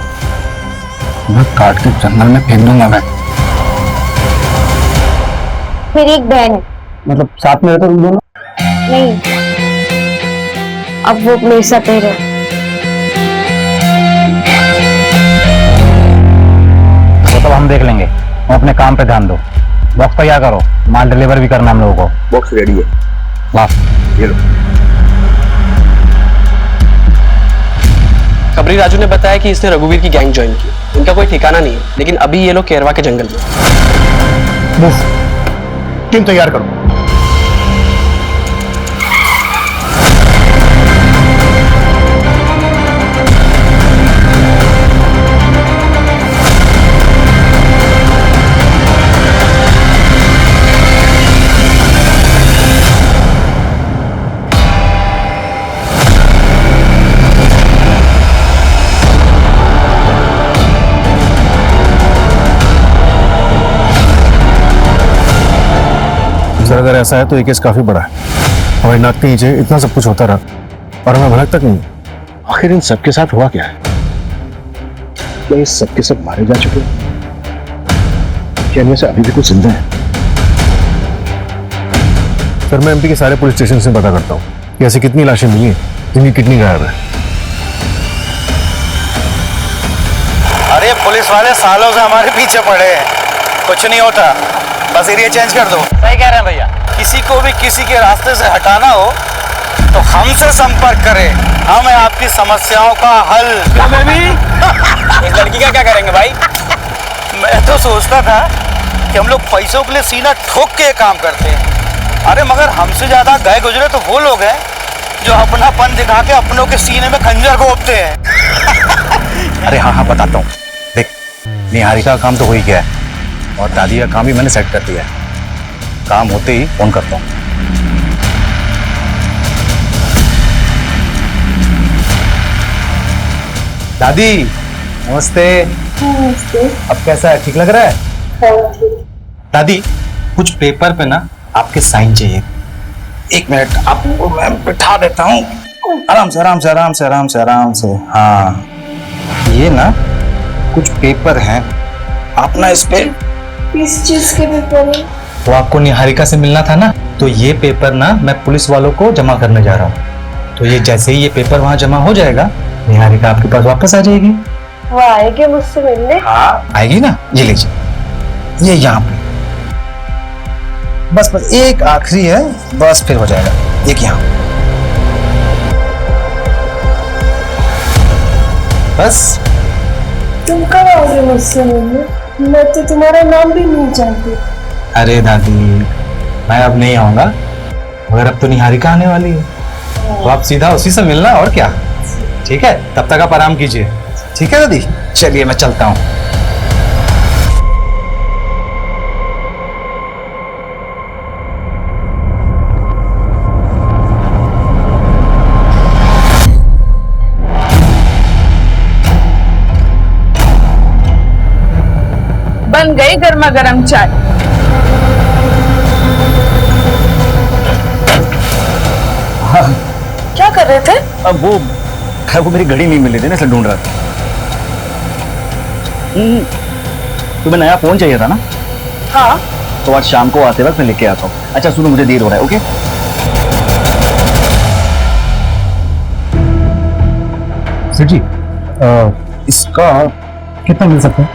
मैं काट के जंगल में फेंक दूंगा मैं। मेरी एक बहन है। मतलब साथ में रहते तुम दोनों? नहीं, अब वो मेरे साथ ही रहे। वो तो हम देख लेंगे, तुम अपने काम पे ध्यान दो। बॉक्स तैयार करो, माल डिलीवर भी करना हम लोगों को। बॉक्स रेडी है। वाह, ये लो। खबरी राजू ने बताया कि इसने रघुवीर की गैंग ज्वाइन की। इनका कोई ठिकाना नहीं है, लेकिन अभी ये लोग केरवा के जंगल में। मूव, टीम तैयार करो। सर अगर ऐसा है तो ये केस काफी बड़ा है। हमारी नाक के नीचे इतना सब कुछ होता रहा और हमें भनक तक नहीं। आखिर इन सबके साथ हुआ क्या है? क्या ये सबके सब मारे जा चुके हैं? क्या इनमें से अभी भी कुछ जिंदा है? सर मैं एमपी के सारे पुलिस स्टेशन से पता करता हूँ कि ऐसी कितनी लाशें मिली हैं जिनकी किडनी गायब है। अरे पुलिस वाले सालों से हमारे पीछे पड़े हैं, कुछ नहीं होता, बस एरिया चेंज कर दो। सही कह रहे हैं भैया, किसी को भी किसी के रास्ते से हटाना हो तो हमसे संपर्क करें, हम हैं आपकी समस्याओं का हल। इस लड़की का क्या करेंगे भाई? मैं तो सोचता था कि हम लोग पैसों के लिए सीना ठोक के काम करते हैं, अरे मगर हमसे ज्यादा गए गुजरे तो वो लोग हैं जो अपनापन दिखा के अपनों के सीने में खंजर घोंपते हैं। अरे हाँ बताता हूँ, देख निहारिका का काम तो हो ही गया है और दादी का काम भी मैंने सेट कर दिया है। काम होते ही फोन करता हूँ। दादी नमस्ते। नमस्ते। अब कैसा है, ठीक लग रहा है? दादी कुछ पेपर पे ना आपके साइन चाहिए। एक मिनट आपको मैं बिठा देता हूँ, आराम से आराम से आराम से आराम से आराम से। हाँ ये ना कुछ पेपर हैं, आप ना इस पे। किस चीज के पेपर है? तो आपको निहारिका से मिलना था ना, तो ये पेपर ना मैं पुलिस वालों को जमा करने जा रहा हूँ। तो ये जैसे ही ये पेपर वहाँ जमा हो जाएगा, निहारिका आपके पास वापस आ जाएगी। वो आएगी मुझसे मिलने? हाँ आएगी ना, ये लीजिए, ये यहाँ पे बस बस एक आखिरी है, बस फिर हो जाएगा। एक यहाँ बस। तुम कब आओगे मुझसे मिलने? मैं तो तुम्हारा नाम भी नहीं जानती। अरे दादी मैं अब नहीं आऊंगा, मगर अब तो निहारिका आने वाली है, तो आप सीधा उसी से मिलना और क्या। ठीक है, तब तक आप आराम कीजिए। ठीक है दादी, चलिए मैं चलता हूँ। बन गई गर्मा गर्म चाय। क्या कर रहे थे? अब वो मेरी घड़ी नहीं मिली थी ना, इसलिए ढूंढ रहा था। तुम्हें नया फोन चाहिए था ना? हाँ। तो आज शाम को आते वक्त मैं लेके आता हूँ। अच्छा सुनो, मुझे देर हो रहा है। ओके सर जी इसका कितना मिल सकता है?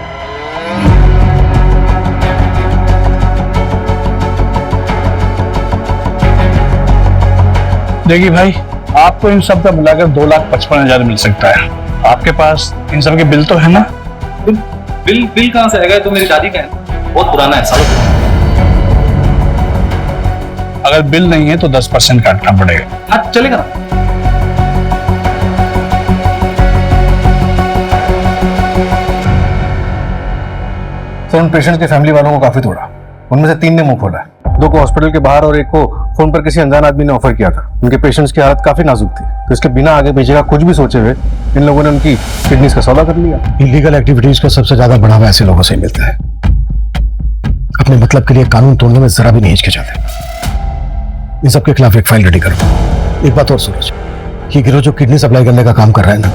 देखिए भाई, आपको इन सब का मिलाकर 2,55,000 मिल सकता है। आपके पास इन सब के बिल तो है ना? बिल कहाँ से आएगा? तो मेरी दादी का है, बहुत पुराना है, सालों पुराना। अगर बिल नहीं है तो 10% काटना पड़ेगा। हाँ चलेगा ना। सर उन पेशेंट्स के फैमिली वालों को काफी तोड़ा, उनमें से 3 ने मुंह खोला, 2 को हॉस्पिटल के बाहर और 1 को फोन पर किसी अनजान आदमी ने ऑफर किया था। उनके पेशेंट्स की हालत काफी नाजुक थी, तो इसके बिना आगे पीछे का कुछ भी सोचे हुए इन लोगों ने उनकी किडनीज का सौदा कर लिया। इलीगल एक्टिविटीज का सबसे ज्यादा बढ़ावा ऐसे लोगों से मिलता है। अपने मतलब के लिए कानून तोड़ने में जरा भी नहीं हिचकिचाते। इन सबके खिलाफ एक फाइल रेडी करो। एक बात और सूरज, ये गिरोह जो किडनी सप्लाई करने का काम कर रहा है ना,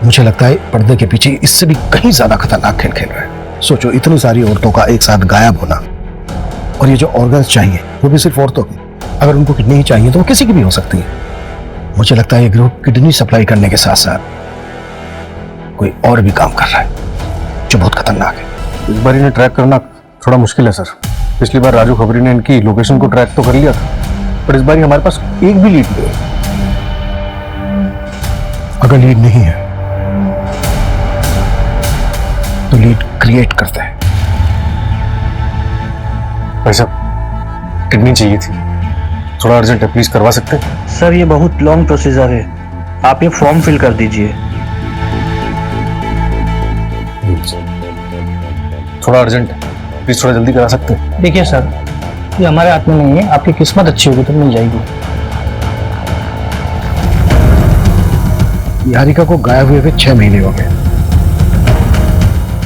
मुझे लगता है पर्दे के पीछे इससे भी कहीं ज्यादा खतरनाक खेल खेल रहा है। सोचो, इतनी सारी औरतों का एक साथ गायब होना, और ये जो ऑर्गन्स चाहिए वो भी सिर्फ औरतों की। अगर उनको किडनी ही चाहिए तो वो किसी की भी हो सकती है। मुझे लगता है ये गिरोह किडनी सप्लाई करने के साथ साथ कोई और भी काम कर रहा है जो बहुत खतरनाक है। इस बार इन्हें ट्रैक करना थोड़ा मुश्किल है सर। पिछली बार राजू खबरी ने इनकी लोकेशन को ट्रैक तो कर लिया था, पर इस बार हमारे पास एक भी लीड नहीं है। अगर लीड नहीं है तो लीड क्रिएट करते हैं। भाई साहब, किडनी चाहिए थी, थोड़ा अर्जेंट है, प्लीज करवा सकते हैं? सर ये बहुत लॉन्ग प्रोसीजर है, आप ये फॉर्म फिल कर दीजिए। थोड़ा अर्जेंट है, प्लीज थोड़ा जल्दी करा सकते हैं? देखिए सर, ये हमारे हाथ में नहीं है, आपकी किस्मत अच्छी होगी तो मिल जाएगी। निहारिका को गायब हुए 6 महीने हो गए,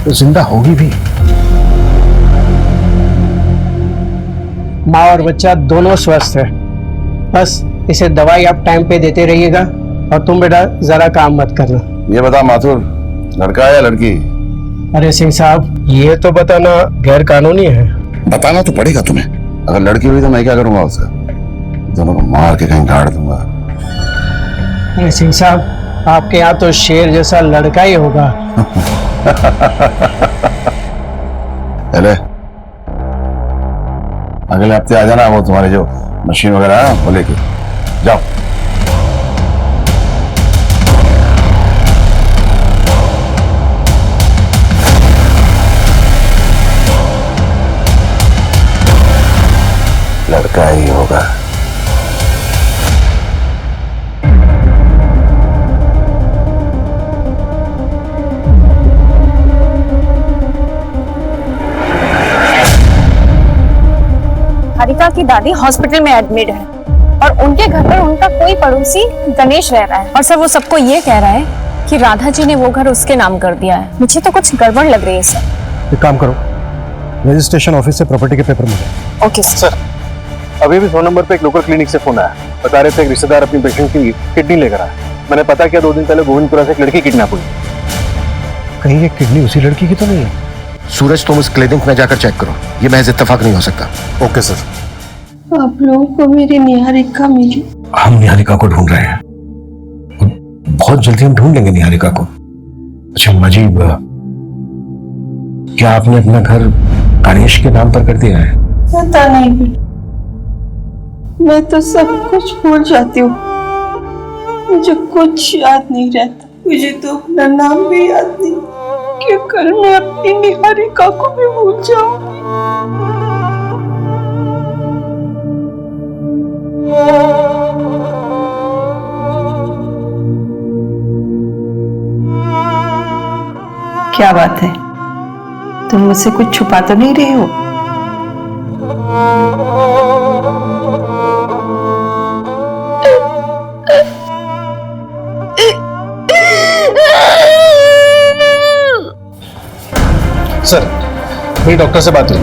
तो जिंदा होगी भी। माँ और बच्चा दोनों स्वस्थ है, बस इसे दवाई आप टाइम पे देते रहिएगा, और तुम बेटा जरा काम मत करना। ये बता माथुर, लड़का है या लड़की? अरे सिंह साहब, ये तो बताना गैर कानूनी है। बताना तो पड़ेगा तुम्हें। अगर लड़की हुई तो मैं क्या करूंगा उसका? दोनों को मार के कहीं गाड़ दूंगा। अरे सिंह साहब, आपके यहाँ तो शेर जैसा लड़का ही होगा। चले, अगले हफ्ते आ जाना, वो तुम्हारे जो मशीन वगैरह है वो लेके जाओ। लड़का ही होगा। निहारिका की दादी हॉस्पिटल में एडमिट है, और उनके घर पर उनका कोई पड़ोसी गणेश रह रहा है, और सर वो सबको ये कह रहा है कि राधा जी ने वो घर उसके नाम कर दिया है। मुझे तो कुछ गड़बड़ लग रही है सर। एक काम करो, रजिस्ट्रेशन ऑफिस से प्रॉपर्टी के पेपर मिले। ओके सर, अभी भी 100 नंबर पे एक लोकल क्लिनिक से फोन आया, बता रहे थे एक रिश्तेदार अपनी पेशेंट की किडनी लेकर आया। मैंने पता किया, 2 दिन पहले गोविंदपुरा से एक लड़की किडनैप हुई। कहीं ये किडनी उसी लड़की की तो नहीं है? सूरज, तुम उस क्लिनिक में जाकर चेक करो, ये महज इत्तेफाक नहीं हो सकता। Okay sir. आप लोगों को मेरी निहारिका मिली? हम निहारिका को ढूंढ रहे हैं, बहुत जल्दी हम ढूंढ लेंगे निहारिका को। अच्छा मजीब, क्या आपने अपना घर गणेश के नाम पर कर दिया है? पता नहीं बेटा, मैं तो सब कुछ भूल जाती हूँ, मुझे कुछ याद नहीं रहता। मुझे तो अपना नाम भी याद नहीं कि कल मैं अपनी निहारिका को भी भूल जाऊं। क्या बात है, तुम मुझसे कुछ छुपा तो नहीं रहे हो? सर, मेरी डॉक्टर से बात हुई,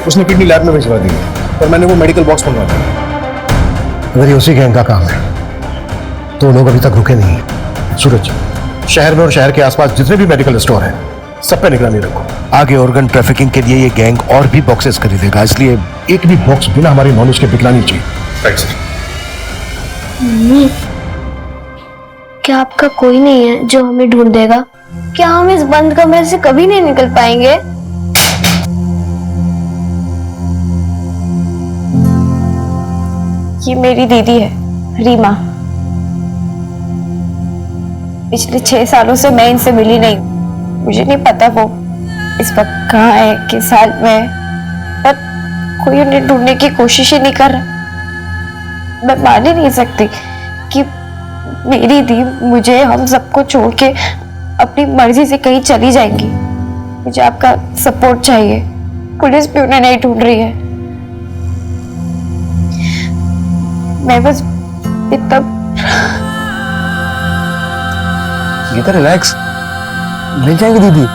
उसने किडनी लैब में भिजवा दी है, और मैंने वो मेडिकल बॉक्स मंगवा दिया। अगर ये उसी गैंग का काम है तो लोग अभी तक रुके नहीं हैं। सूरज, शहर में और शहर के आसपास जितने भी मेडिकल स्टोर हैं, सब पे निगरानी रखो। आगे ऑर्गन ट्रैफिकिंग के लिए ये गैंग और भी बॉक्सेस खरीदेगा, इसलिए एक भी बॉक्स बिना हमारी नॉलेज के बिकना नहीं चाहिए। Right sir. मम्मी, क्या आपका कोई नहीं है जो हमें ढूंढ देगा? क्या हम इस बंद कमरे से कभी नहीं निकल पाएंगे? ये मेरी दीदी है रीमा। पिछले 6 सालों से मैं इनसे मिली नहीं, मुझे नहीं पता वो इस वक्त कहाँ है, किस हाल में है, पर कोई उन्हें ढूंढने की कोशिश ही नहीं कर रहा। मैं मान ही नहीं सकती कि मेरी दी मुझे, हम सबको छोड़ के अपनी मर्जी से कहीं चली जाएंगी। मुझे आपका सपोर्ट चाहिए, पुलिस भी उन्हें नहीं ढूंढ रही है। मैं बस इतना गीता रिलैक्स, मिल जाएगी दीदी।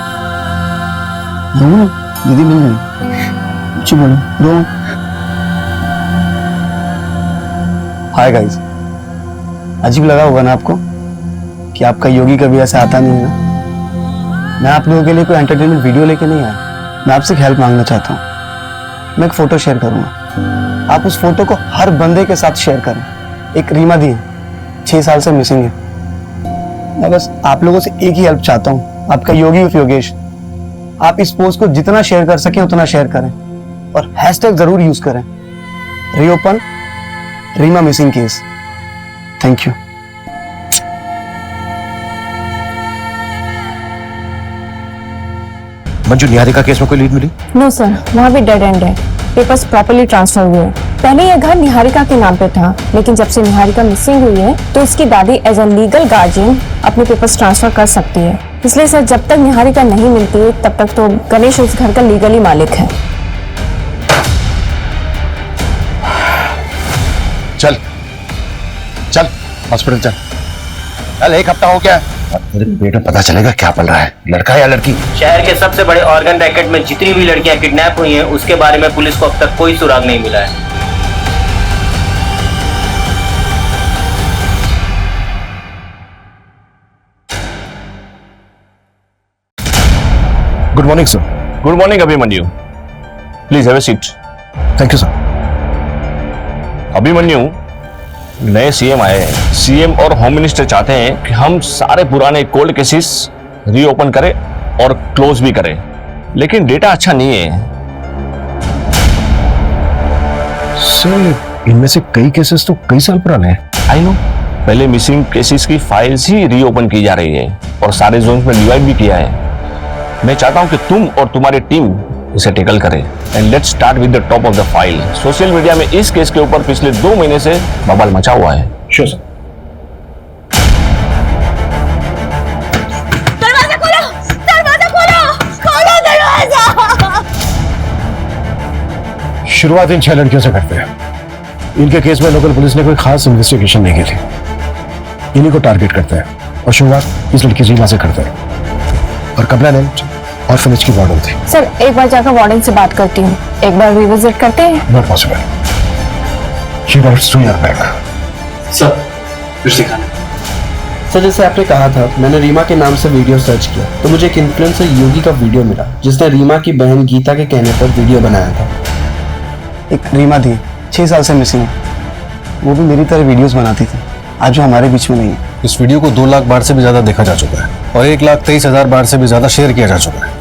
दीदी मिल गई, चुप बोलो रो। हाय गाइस, अजीब लगा होगा ना आपको कि आपका योगी कभी ऐसा आता नहीं है ना। मैं आप लोगों के लिए कोई एंटरटेनमेंट वीडियो लेके नहीं आया, मैं आपसे हेल्प मांगना चाहता हूँ। मैं एक फोटो शेयर करूँगा, आप उस फोटो को हर बंदे के साथ शेयर करें। एक रीमा दी है, 6 साल से मिसिंग है। मैं बस आप लोगों से एक ही हेल्प चाहता हूँ, आपका योगी उफ योगेश। आप इस पोस्ट को जितना शेयर कर सकें उतना शेयर करें और हैशटैग जरूर यूज करें, reopen Reema missing case. Thank you. Manju, Niharika case में कोई लीड मिली? नो सर, वहाँ भी डेड एंड है। पेपर्स प्रॉपर्ली ट्रांसफर हुए। पहले यह घर निहारिका के नाम पे था, लेकिन जब से निहारिका मिसिंग हुई है तो इसकी दादी एज अ लीगल गार्जियन अपने पेपर्स ट्रांसफर कर सकती है। इसलिए सर, जब तक निहारिका नहीं मिलती तब तक तो गणेश उस घर का लीगली मालिक है। चल चल हॉस्पिटल चल। चल, 1 हफ्ता हो गया, तेरे पेट में पता चलेगा क्या पल रहा है, लड़का या लड़की। शहर के सबसे बड़े ऑर्गन रैकेट में जितनी भी लड़कियां किडनैप हुई हैं उसके बारे में पुलिस को अब तक कोई सुराग नहीं मिला है। Good morning sir. Good morning Abhimanyu, please have a seat. Thank you sir. Abhimanyu, नए सीएम आए हैं। सीएम और होम मिनिस्टर चाहते हैं कि हम सारे पुराने कोल्ड केसेस रीओपन करें और क्लोज भी करें, लेकिन डेटा अच्छा नहीं है। सर, इनमें से कई केसेस तो कई साल पुराने हैं। आई नो, पहले मिसिंग केसेस की फाइल्स ही रीओपन की जा रही है और सारे जोन में डिवाइड भी किया है। मैं चाहता हूं कि तुम और तुम्हारी टीम इसे टेकल करें। And let's start with the top of the file. Social media में इस केस के ऊपर पिछले 2 महीने से बवाल मचा हुआ है। Sure sir. दरवाजा खोलो, दरवाजा खोलो, खोलो दरवाजा। शुरुआत इन 6 लड़कियों से करते हैं। इनके केस में लोकल पुलिस ने कोई खास इन्वेस्टिगेशन नहीं की थी। इन्हीं को टारगेट करते हैं और शुरुआत इस लड़की रीमा से करते हैं और कंप्लेनेंट ऑर्फनेज की वार्डन थी। सर, एक बार जाकर वार्डन से बात करती हूँ, एक बार रिविजिट करते हैं। Not possible, she writes to your back. Sir, फिर सिखाना। सर, जैसे आपने कहा था, मैंने रीमा के नाम से वीडियो सर्च किया तो मुझे एक इन्फ्लुएंसर योगी का वीडियो मिला जिसने रीमा की बहन गीता के कहने पर वीडियो बनाया था। एक रीमा थी, 6 साल से मिसिंग है। वो भी मेरी तरह वीडियोस बनाती थी, आज वो हमारे बीच में नहीं है। इस वीडियो को 2 लाख बार से भी ज्यादा देखा जा चुका है और 1,23,000 बार से भी ज्यादा शेयर किया जा चुका है।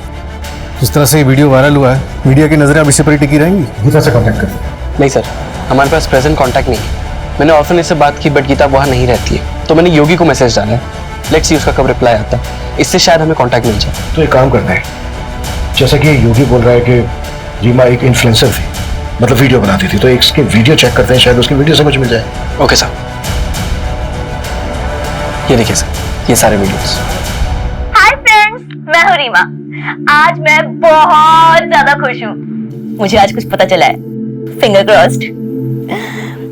जिस तरह से ये वीडियो वायरल हुआ है, मीडिया की नजरें अब इसी पर ही टिकी रहेंगी। गीता से कांटेक्ट करें। नहीं सर, हमारे पास प्रेजेंट कांटेक्ट नहीं है। मैंने ऑर्फनेज से बात की बट गीता वहाँ नहीं रहती है, तो मैंने योगी को मैसेज डाला है। लेट्स सी उसका कब रिप्लाई आता है, इससे शायद हमें कांटेक्ट मिल जाए। तो एक काम करते हैं, जैसा कि योगी बोल रहा है कि रीमा एक इन्फ्लुएंसर थी, मतलब वीडियो बनाती थी, तो इसके वीडियो चेक करते हैं, शायद उसकी वीडियो समझ मिल जाए। ओके सर, ये देखिए सर, ये सारे वीडियोस। हाय फ्रेंड्स, मैं हूँ रीमा। आज मैं बहुत ज्यादा खुश हूँ। मुझे आज कुछ पता चला है, फिंगर क्रॉस्ड।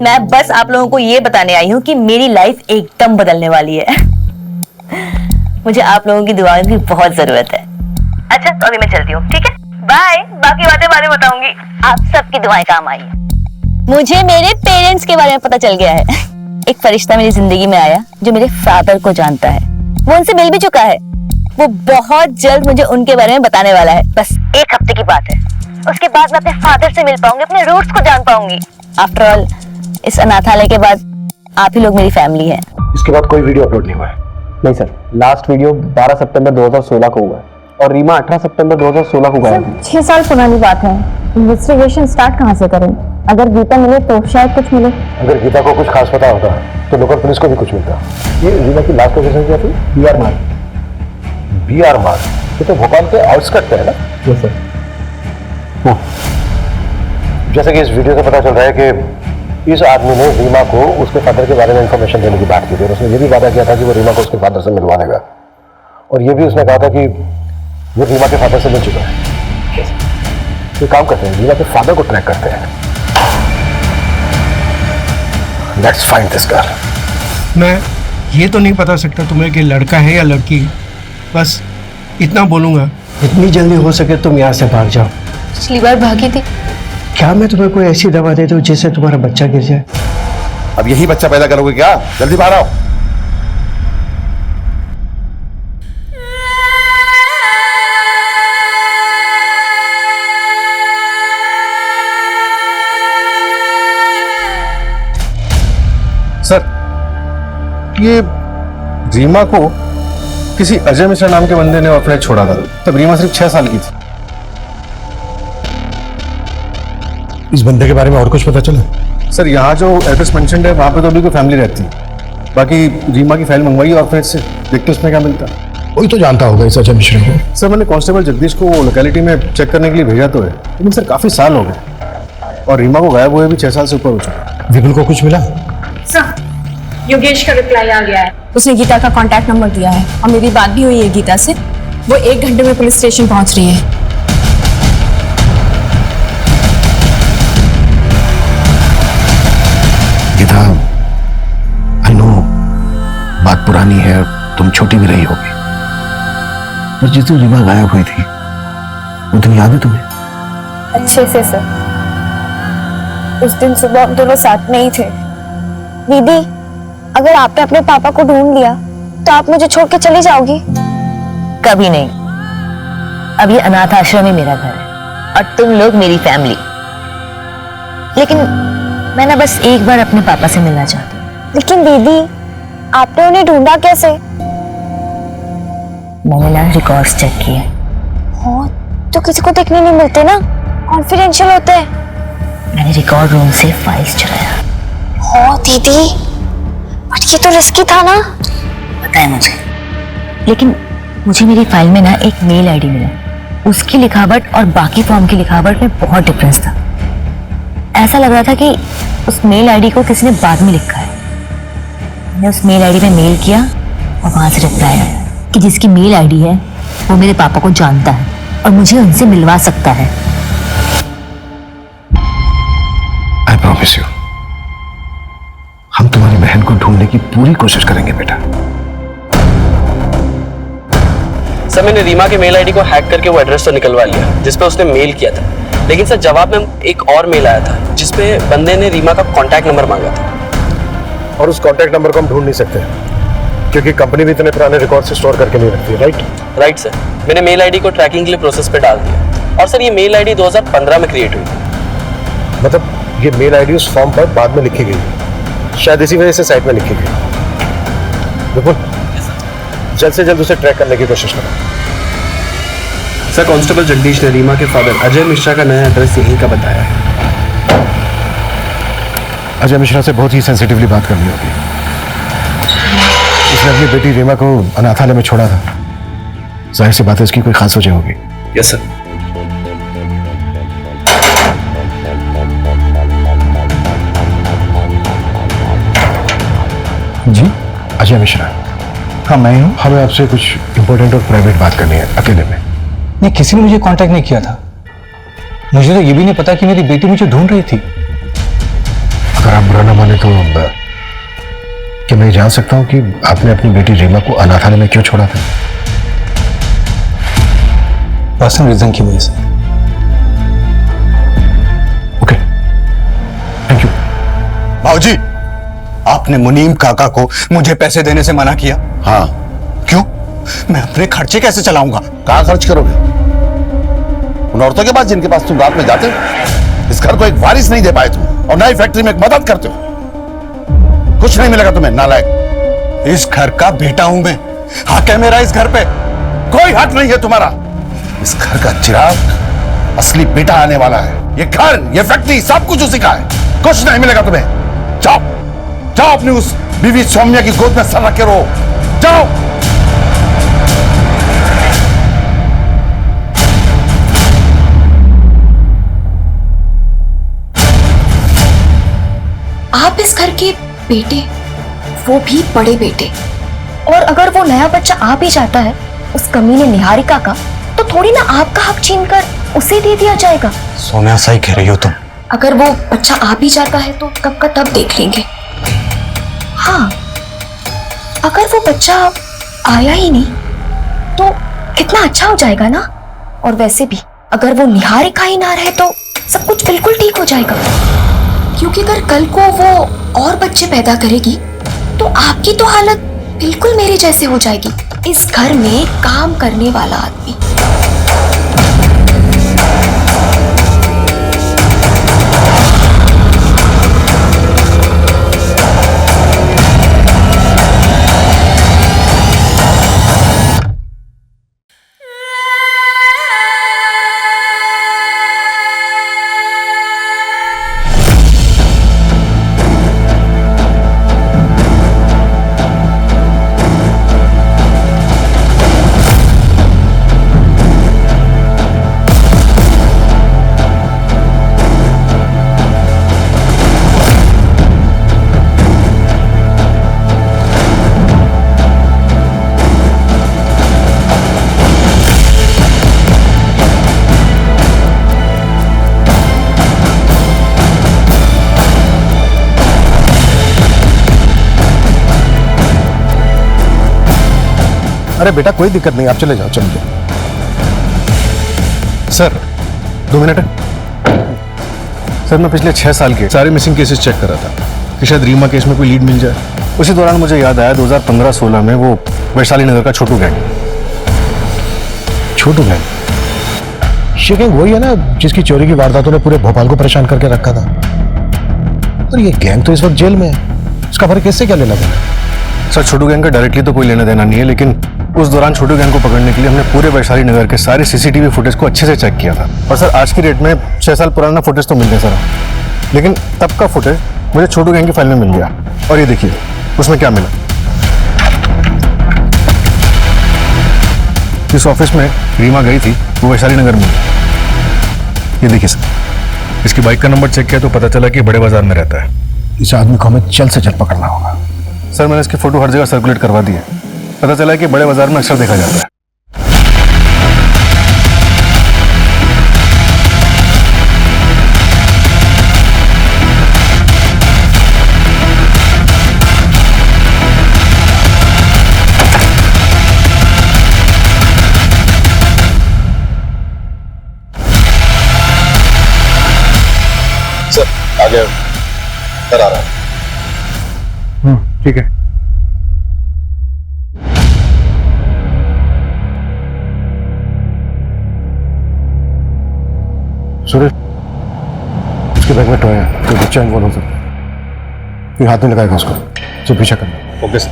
मैं बस आप लोगों को ये बताने आई हूँ कि मेरी लाइफ एकदम बदलने वाली है। मुझे आप लोगों की दुआओं की बहुत जरूरत है। अच्छा, तो अभी मैं चलती हूँ, ठीक है? बाय। बाकी बातें बाद में बताऊंगी। आप सबकी दुआएं काम आई है। मुझे मेरे पेरेंट्स के बारे में पता चल गया है। एक फरिश्ता मेरी जिंदगी में आया जो मेरे फादर को जानता है। वो उनसे मिल भी चुका है। वो बहुत जल्द मुझे उनके बारे में बताने वाला है। बस 1 हफ्ते की बात है। उसके बाद मैं अपने फादर से मिल पाऊंगी, अपने रूट्स को जान पाऊंगी। आफ्टर ऑल, इस अनाथालय के बाद आप ही लोग मेरी फैमिली है। इसके बाद कोई वीडियो अपलोड नहीं हुआ है? नहीं सर, लास्ट वीडियो 12 सितंबर 2016 को हुआ है और रीमा 18 सितंबर 2016 को गया था। 6 साल पुरानी बात है। इन्वेस्टिगेशन स्टार्ट कहाँ से करें? अगर गीता मिले तो शायद कुछ मिले। अगर गीता को कुछ खास पता होता तो लोकल पुलिस को भी कुछ मिलता। ये रीमा की लास्ट लोकेशन क्या थी? BR मार्ग। BR मार्ग, ये तो भोपाल के आउटस्कर्ट पे है ना? Yes sir. जैसे कि इस वीडियो से पता चल रहा है कि इस आदमी ने रीमा को उसके फादर के बारे में इंफॉर्मेशन देने की बात की थी और उसने ये भी वादा किया था कि वो रीमा को उसके फादर से मिलवा देगा और ये भी उसने कहा था कि वो रीमा के फादर से मिल चुका है। तो काम करते हैं, रीमा के फादर को ट्रैक करते हैं। Let's find this girl. मैं ये तो नहीं बता सकता तुम्हें कि लड़का है या लड़की, बस इतना बोलूँगा, इतनी जल्दी हो सके तुम यहाँ से भाग जाओ। पिछली बार भागी थी। क्या मैं तुम्हें कोई ऐसी दवा दे दूं जिससे तुम्हारा बच्चा गिर जाए? अब यही बच्चा पैदा करोगे क्या? जल्दी बाहर आओ। सर, ये रीमा को किसी अजय मिश्रा नाम के बंदे ने ऑर्फनेज छोड़ा था। तब रीमा सिर्फ 6 साल की थी। इस बंदे के बारे में और कुछ पता चला? सर, यहाँ जो एड्रेस मेंशन्ड है वहां पे तो अभी कोई फैमिली रहती है। बाकी रीमा की फाइल मंगवाई ऑर्फनेज से, देखते उसमें क्या मिलता है। कोई तो जानता होगा इस अजय मिश्रा को। सर, मैंने कांस्टेबल जगदीश को लोकेलिटी में चेक करने के लिए भेजा तो है, लेकिन सर काफी साल हो गए और रीमा को गायब हुए भी 6 साल से ऊपर हो चुका है। विपुल को कुछ मिला? सर, योगेश का रिप्लाई आ गया है। उसने गीता का कांटेक्ट नंबर दिया है और मेरी बात भी हुई है गीता से। वो 1 घंटे में पुलिस स्टेशन पहुंच रही है। गीता, आई नो बात पुरानी है और तुम छोटी भी रही होगी, पर जिस दिन रीमा गायब हुई थी वो दिन याद है तुम्हें? अच्छे से सर। उस दिन सुबह हम दोनों साथ में ही थे। दीदी, अगर आपने अपने पापा को ढूंढ लिया तो आप मुझे छोड़ के चली जाओगी? कभी नहीं। अब ये अनाथ आश्रम ही मेरा घर है और तुम लोग मेरी फैमिली। लेकिन मैं ना बस एक बार अपने पापा से मिलना चाहती हूँ। लेकिन दीदी, आपने उन्हें ढूंढा कैसे? मैंने ना रिकॉर्ड्स चेक किए। हाँ, तो किसी को देखने नहीं मिलते ना, कॉन्फिडेंशियल होते हैं। मैंने रिकॉर्ड रूम से फाइल्स चुराया। हाँ दीदी, बट ये तो रिस्की था ना। पता है मुझे, लेकिन मुझे मेरी फाइल में ना एक मेल आईडी मिला। उसकी लिखावट और बाकी फॉर्म की लिखावट में बहुत डिफरेंस था। ऐसा लग रहा था कि उस मेल आईडी को किसी ने बाद में लिखा है। मैंने उस मेल आईडी में मेल किया और वहां से रिप्लाई आया कि जिसकी मेल आईडी है वो मेरे पापा को जानता है और मुझे उनसे मिलवा सकता है। आई प्रॉमिस यू, हम तुम्हारी बहन को ढूंढने की पूरी कोशिश करेंगे बेटा। सर, मैंने रीमा के मेल आईडी को हैक करके वो एड्रेस तो निकलवा लिया जिस पे उसने मेल किया था, लेकिन सर जवाब में एक और मेल आया था जिसपे बंदे ने रीमा का कांटेक्ट नंबर मांगा था। और उस कांटेक्ट नंबर को हम ढूंढ नहीं सकते क्योंकि कंपनी भी इतने पुराने रिकॉर्ड से स्टोर करके नहीं रखती, राइट सर। मैंने मेल आईडी को ट्रैकिंग के लिए प्रोसेस पे डाल दिया और सर ये मेल आईडी 2015 में क्रिएट हुई थी। मतलब ये मेल आईडी उस फॉर्म पर बाद में लिखी गई, शायद इसी वजह से साइट में लिखी गई। बिल्कुल, जल्द से जल्द उसे ट्रैक करने की कोशिश करो। सर, कांस्टेबल जगदीश ने रीमा के फादर अजय मिश्रा का नया एड्रेस यहीं का बताया है। अजय मिश्रा से बहुत ही सेंसिटिवली बात करनी होगी। उसने अपनी बेटी रीमा को अनाथालय में छोड़ा था। जाहिर सी बात है इसकी कोई खास वजह होगी। Yes sir. जी, अजय मिश्रा। हाँ, मैं हूँ। हमें आपसे कुछ इंपॉर्टेंट और प्राइवेट बात करनी है, अकेले में। नहीं, किसी ने मुझे कांटेक्ट नहीं किया था। मुझे तो ये भी नहीं पता कि मेरी बेटी मुझे ढूंढ रही थी। अगर आप बुरा ना माने तो क्या मैं जान सकता हूँ कि आपने अपनी बेटी रीमा को अनाथालय में क्यों छोड़ा था? पर्सनल रीजन की वजह से। Okay, thank you. भाऊजी, आपने मुनीम काका को मुझे पैसे देने से मना किया। हाँ। क्यों? मैं अपने खर्चे कैसे चलाऊंगा? कहाँ खर्च करोगे? उन औरतों के पास जिनके पास तुम रात में जाते हो? इस घर को एक वारिस नहीं दे पाए तुम और नई फैक्ट्री में एक मदद करते हो। कुछ नहीं मिलेगा तुम्हें, नालायक। इस घर का बेटा हूं मैं, हक है मेरा इस घर पे। कोई हक नहीं है तुम्हारा। इस घर का चिराग असली बेटा आने वाला है। ये घर, ये फैक्ट्री, सब कुछ उसी का है। कुछ नहीं मिलेगा तुम्हें। जाओ जाओ, अपनी उस बीवी सौम्या की गोद में सर रख के रो। जाओ। आप इस घर के बेटे, वो भी बड़े बेटे, और अगर वो नया बच्चा आ भी जाता है उस कमीने निहारिका का, तो थोड़ी ना आपका हक छीनकर उसे दे दिया जाएगा। सोनिया, सही कह रही हो तुम। अगर वो बच्चा आ भी जाता है तो कब का तब देख लेंगे। हाँ, अगर वो बच्चा आया ही नहीं तो कितना अच्छा हो जाएगा ना। और वैसे भी अगर वो निहारिका ही ना रहे तो सब कुछ बिल्कुल ठीक हो जाएगा। क्योंकि अगर कल को वो और बच्चे पैदा करेगी तो आपकी तो हालत बिल्कुल मेरे जैसे हो जाएगी। इस घर में काम करने वाला आदमी। अरे बेटा कोई दिक्कत नहीं, आप चले जाओ, चले जाओ। Sir 2 minute. सर मैं पिछले 6 साल के सारे मिसिंग केसेस चेक कर रहा था कि शायद रीमा केस में कोई लीड मिल जाए। उसी दौरान मुझे याद आया 2015-16 में वो वैशाली नगर का छोटू गैंग। छोटू गैंग? ये गैंग वही है ना जिसकी चोरी की वारदातों ने पूरे भोपाल को परेशान करके रखा था। और ये गैंग तो इस वक्त जेल में है, उसका हमारे केस से क्या लेना देना? सर छोटू गैंग का डायरेक्टली तो कोई लेना देना नहीं है, लेकिन उस दौरान छोटू गैंग को पकड़ने के लिए हमने पूरे वैशाली नगर के सारे सीसीटीवी फुटेज को अच्छे से चेक किया था। और सर आज की डेट में 6 साल पुराना फुटेज तो मिल गया सर, लेकिन तब का फुटेज मुझे छोटू गैंग की फाइल में मिल गया। और ये देखिए उसमें क्या मिला। जिस ऑफिस में रीमा गई थी वो वैशाली नगर में। ये देखिए सर, इसकी बाइक का नंबर चेक किया तो पता चला कि बड़े बाजार में रहता है। इस आदमी को हमें जल्द से जल्द पकड़ना होगा। सर मैंने इसकी फोटो हर जगह सर्कुलेट करवा दी है, पता चला है कि बड़े बाजार में अक्सर देखा जाता है। सर आगे कर आ रहा है। ठीक है। सूरज, उसके बैग में टॉय है, कोई बच्चा इन्वॉल्व हो सकता है, कोई हाथ नहीं लगाएगा उसको, तो पीछा करना। Okay sir.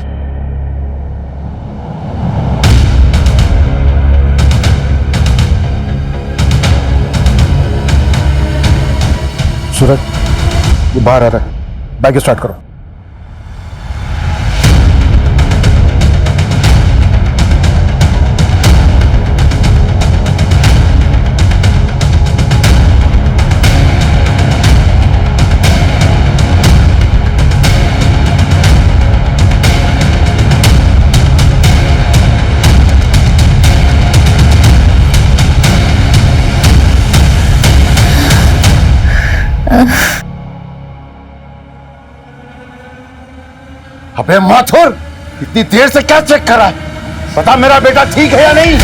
सूरज ये बाहर आ रहा है, बाइक स्टार्ट करो। अबे माथुर, इतनी देर से क्या चेक कर रहा है? बता मेरा बेटा ठीक है या नहीं?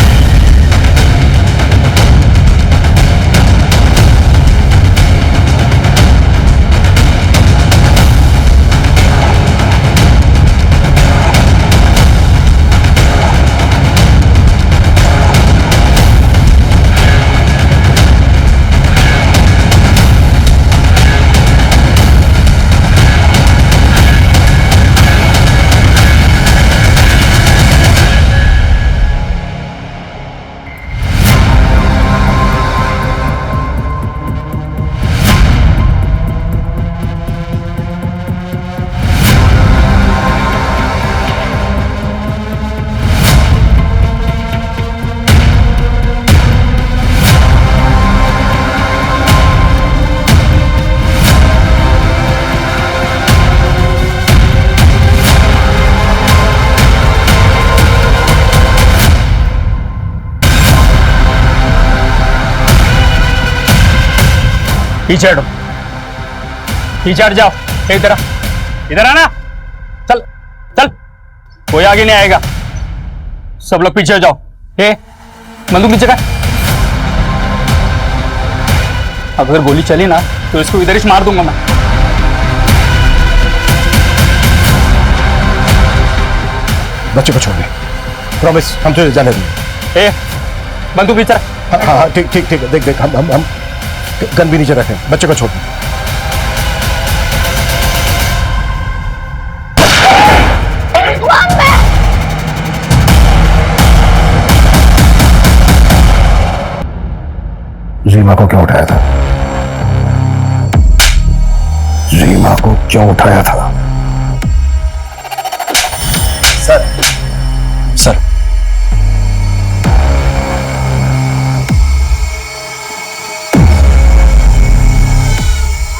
पीछे हटो, पीछे हट जाओ। इधर आ, इधर आना। चल चल, कोई आगे नहीं आएगा, सब लोग पीछे हो जाओ। ए बंदूक नीचे कर। अब अगर गोली चली ना तो इसको इधर ही मार दूंगा मैं। बच्चे को छोड़ दे, प्रॉमिस, हम तुझे जाने देंगे। बंदूक पीछे। हाँ ठीक ठीक ठीक है, देख देख हम गन भी नीचे रखें, बच्चे को छोड़ दे। रीमा को क्यों उठाया था? रीमा को क्यों उठाया था? सर सर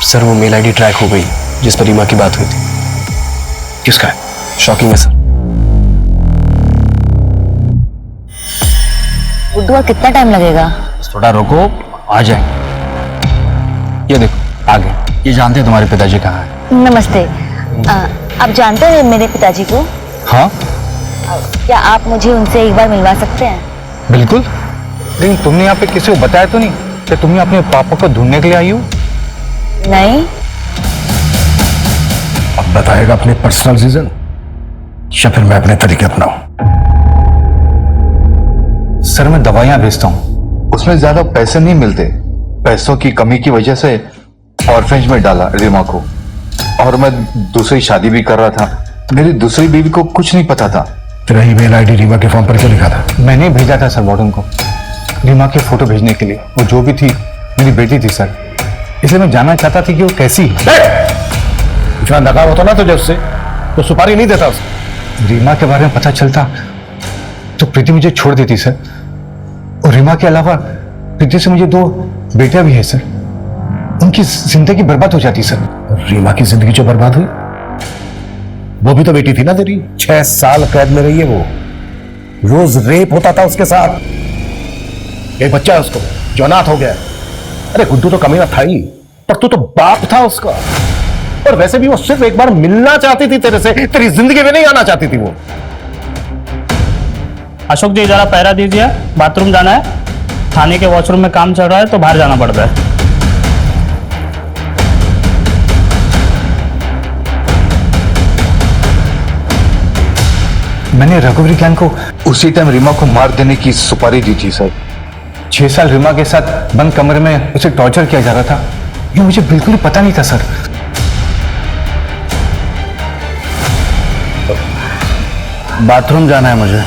सर वो मेल आईडी ट्रैक हो गई जिस पर रीमा की बात हुई थी। किसका है? शॉकिंग है सर। गुड्डू, कितना टाइम लगेगा? थोड़ा रुको, आ जाएंगे। ये देखो आ गए। ये जानते हैं तुम्हारे पिताजी कहाँ हैं? नमस्ते। आप जानते हैं मेरे पिताजी को? हाँ क्या आप मुझे उनसे एक बार मिलवा सकते हैं? बिल्कुल, लेकिन तुमने यहाँ पे किसी को बताया तो नहीं कि तुमने अपने पापा को ढूंढने के लिए आई हो? नहीं। अब बताएगा अपने पर्सनल रीजन या फिर मैं अपने तरीके अपनाऊं? सर मैं दवाइयां भेजता हूँ। उसमें ज्यादा पैसे नहीं मिलते। पैसों की कमी की वजह से ऑर्फेंज में डाला रीमा को, और मैं दूसरी शादी भी कर रहा था। मेरी दूसरी बीवी को कुछ नहीं पता था। तेरा ईमेल आईडी रीमा के फॉर्म पर क्यों लिखा था? मैंने भेजा था सर वार्डन को रीमा की फोटो भेजने के लिए। वो जो भी थी मेरी बेटी थी सर, इसलिए मैं जानना चाहता था कि वो कैसी है। इतना नकाब होता ना तुझे उससे तो सुपारी नहीं देता उसे। रीमा के बारे में पता चलता तो प्रीति मुझे छोड़ देती सर, और रीमा के अलावा प्रीति से मुझे 2 बेटियां भी है सर। उनकी जिंदगी बर्बाद हो जाती सर। रीमा की जिंदगी जो बर्बाद हुई वो भी तो बेटी थी ना तेरी। 6 साल कैद में रही है वो। रोज रेप होता था उसके साथ। एक बच्चा है उसको जो अनाथ हो गया। अरे गुड्डू तो कमीना था ही, पर तू तो बाप था उसका। और वैसे भी वो सिर्फ एक बार मिलना चाहती थी तेरे से, तेरी जिंदगी में नहीं आना चाहती थी वो। अशोक जी जरा पहरा दीजिए, बाथरूम जाना है। थाने के वॉशरूम में काम चल रहा है तो बाहर जाना पड़ रहा है। मैंने रघुवीर गैंग को उसी टाइम रीमा को मार देने की सुपारी दी थी सर। 6 साल रीमा के साथ बंद कमरे में उसे टॉर्चर किया जा रहा था, ये मुझे बिल्कुल ही पता नहीं था सर। बाथरूम जाना है मुझे।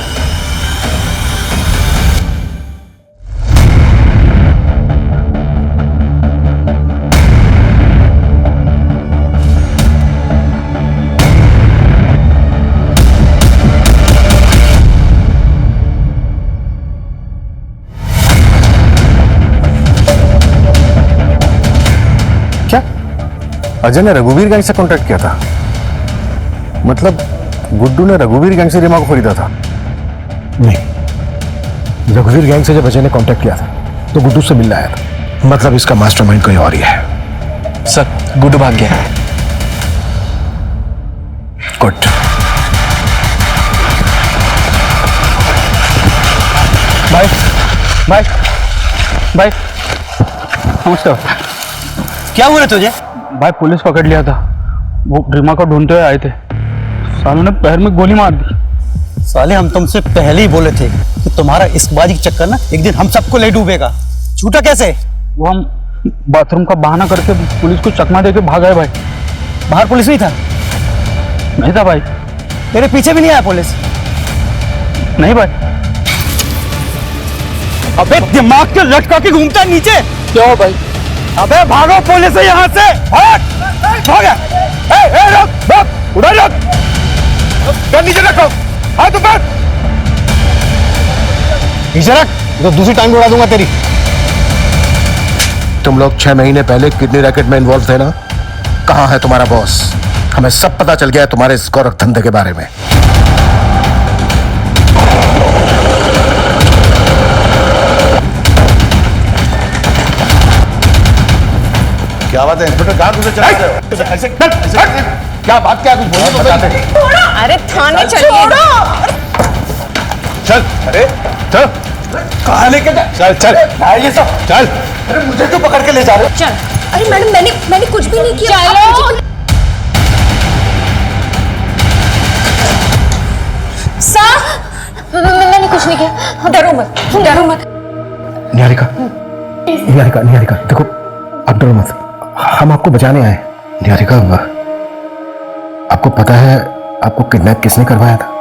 क्या अजय ने रघुवीर गैंग से कांटेक्ट किया था? मतलब गुड्डू ने रघुवीर गैंग से रीमा को खरीदा था? नहीं, रघुवीर गैंग से जब अजय ने कांटेक्ट किया था तो गुड्डू से मिलने आया था। मतलब इसका मास्टरमाइंड कोई और ही है। सर गुड्डू भाग गया है। गुड। भाई भाई भाई नमस्कार। क्या हुआ तुझे? भाई पुलिस पकड़ लिया था, वो रीमा को ढूंढते हुए आए थे। सालों ने पैर में गोली मार दी। साले हम तुमसे पहले ही बोले थे कि तुम्हारा इश्कबाजी का चक्कर ना एक दिन हम सबको ले डूबेगा। झूठा कैसे? वो हम बाथरूम का बहाना करके पुलिस को चकमा देके भाग गए भाई। बाहर पुलिस नहीं था? नहीं था भाई। तेरे पीछे भी नहीं आया पुलिस? नहीं भाई। अबे दिमाग के लटका के घूमता है नीचे। क्यों भाई? अबे भागो पुलिस है यहाँ से। भाग। रुक उधर रुक। कर नीचे रखो। हाथ ऊपर। नीचे रख, तो दूसरी टांग उड़ा दूंगा तेरी। तुम लोग 6 महीने पहले किडनी रैकेट में इन्वॉल्व थे ना? कहाँ है तुम्हारा बॉस? हमें सब पता चल गया है तुम्हारे इस गोरख धंधे के बारे में। क्या बात है इंस्पेक्टर, कहाँ तुझे चला रहे हो? ऐसे क्या बात, क्या कुछ बोलो तो बताते। अरे थाने चलिए। चल, अरे चल, कहाँ लेके जा? चल चल ये सब चल। अरे मुझे क्यों पकड़ के ले जा रहे हो? चल। अरे मैडम मैंने कुछ भी नहीं किया। चलो। सर मैंने कुछ नहीं किया, डरो मत, डरो मत। निहारिका, निहारिका, निहारिका, देखो आप डरो मत, हम आपको बचाने आए। निहारिका, आपको पता है आपको किडनैप किसने करवाया था?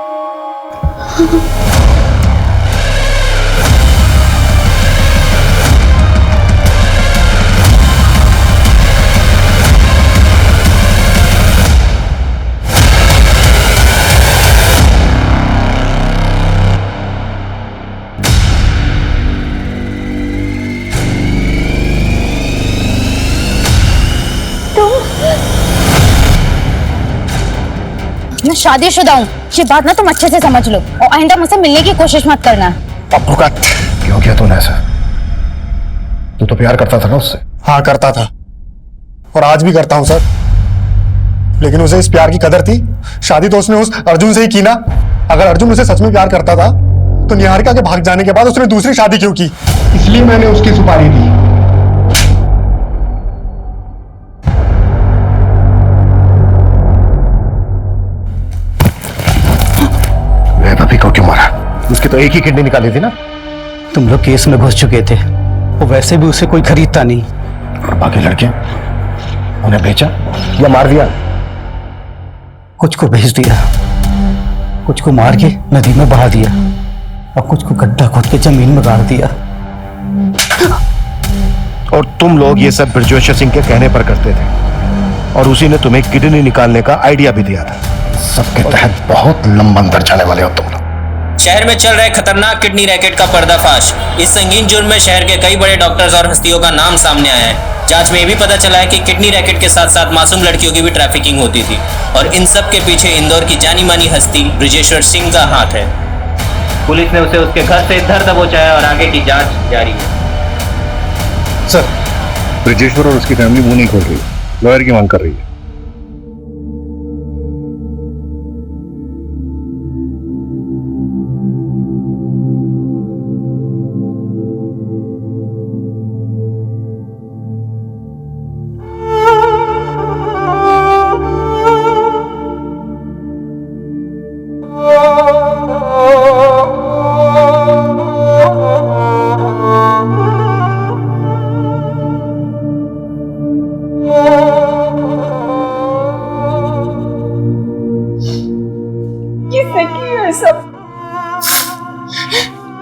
मैं शादीशुदा हूँ, ये बात ना तुम अच्छे से समझ लो और आइंदा मुझसे मिलने की कोशिश मत करना। क्यों किया तूने ऐसा? तू तो प्यार करता था ना उससे? हाँ करता था, और आज भी करता हूं सर, लेकिन उसे इस प्यार की कदर थी। शादी तो उसने उस अर्जुन से ही की ना। अगर अर्जुन उसे सच में प्यार करता था तो निहारिका के भाग जाने के बाद उसने दूसरी शादी क्यों की? इसलिए मैंने उसकी सुपारी दी। भाभी को क्यों मारा? उसकी तो एक ही किडनी निकाली थी ना। तुम लोग केस में घुस चुके थे, वो वैसे भी उसे कोई खरीदता नहीं। और बाकी लड़के उन्हें बेचा या मार दिया? कुछ को भेज दिया, कुछ को मार के नदी में बहा दिया, और कुछ को गड्ढा खोद के जमीन में गाड़ दिया। और तुम लोग ये सब ब्रजेश्वर सिंह के कहने पर करते थे, और उसी ने तुम्हें किडनी निकालने का आइडिया भी दिया था। सबके तहत बहुत लंबा अंदर जाने वाले हो तुम लोग। शहर में चल रहे खतरनाक किडनी रैकेट का पर्दाफाश। इस संगीन जुर्म में शहर के कई बड़े डॉक्टर्स और हस्तियों का नाम सामने आया है। जांच में ये भी पता चला है कि किडनी रैकेट के साथ साथ मासूम लड़कियों की भी ट्रैफिकिंग होती थी, और इन सब के पीछे इंदौर की जानी मानी हस्ती ब्रजेश्वर सिंह का हाथ है। पुलिस ने उसे उसके घर से धर दबोचा है और आगे की जांच जारी है। सर, ब्रजेश्वर और उसकी फैमिली मुंह नहीं खोल रही, लॉयर की मांग कर रही है।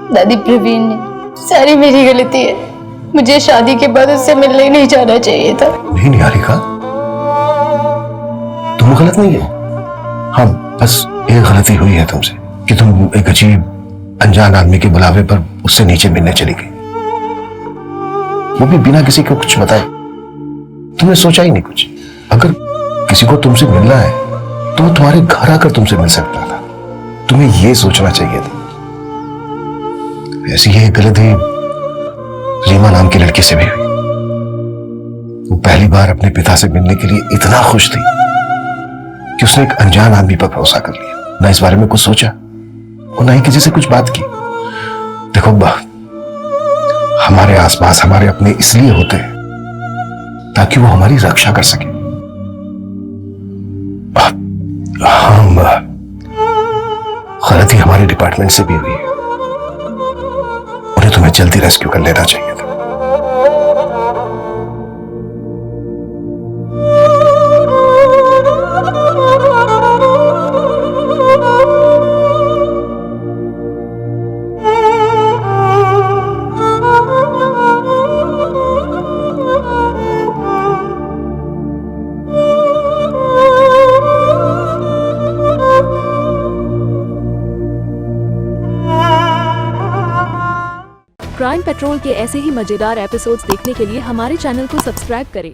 दादी, प्रवीण ने सारी मेरी गलती है। मुझे शादी के बाद उससे मिलने नहीं जाना चाहिए था। नहीं निहारिका, तुम गलत नहीं हो। हाँ, बस एक गलती हुई है तुमसे कि तुम एक अजीब अनजान आदमी के बुलावे पर उससे नीचे मिलने चली गई, वो भी बिना किसी को कुछ बताए। तुमने सोचा ही नहीं कुछ। अगर किसी को तुमसे मिलना है तो वो तुम्हारे घर आकर तुमसे मिल सकता था। तुम्हें ये सोचना चाहिए था। ऐसी ही गलती रीमा नाम की लड़की से भी हुई। वो पहली बार अपने पिता से मिलने के लिए इतना खुश थी कि उसने एक अनजान आदमी पर भरोसा कर लिया, ना इस बारे में कुछ सोचा और ना ही किसी से कुछ बात की। देखो हमारे आसपास हमारे अपने इसलिए होते हैं ताकि वो हमारी रक्षा कर सके। हम गलती हमारे डिपार्टमेंट से भी हुई है। उन्हें तुम्हें जल्दी रेस्क्यू कर लेना चाहिए था। क्राइम पेट्रोल के ऐसे ही मजेदार एपिसोड्स देखने के लिए हमारे चैनल को सब्सक्राइब करें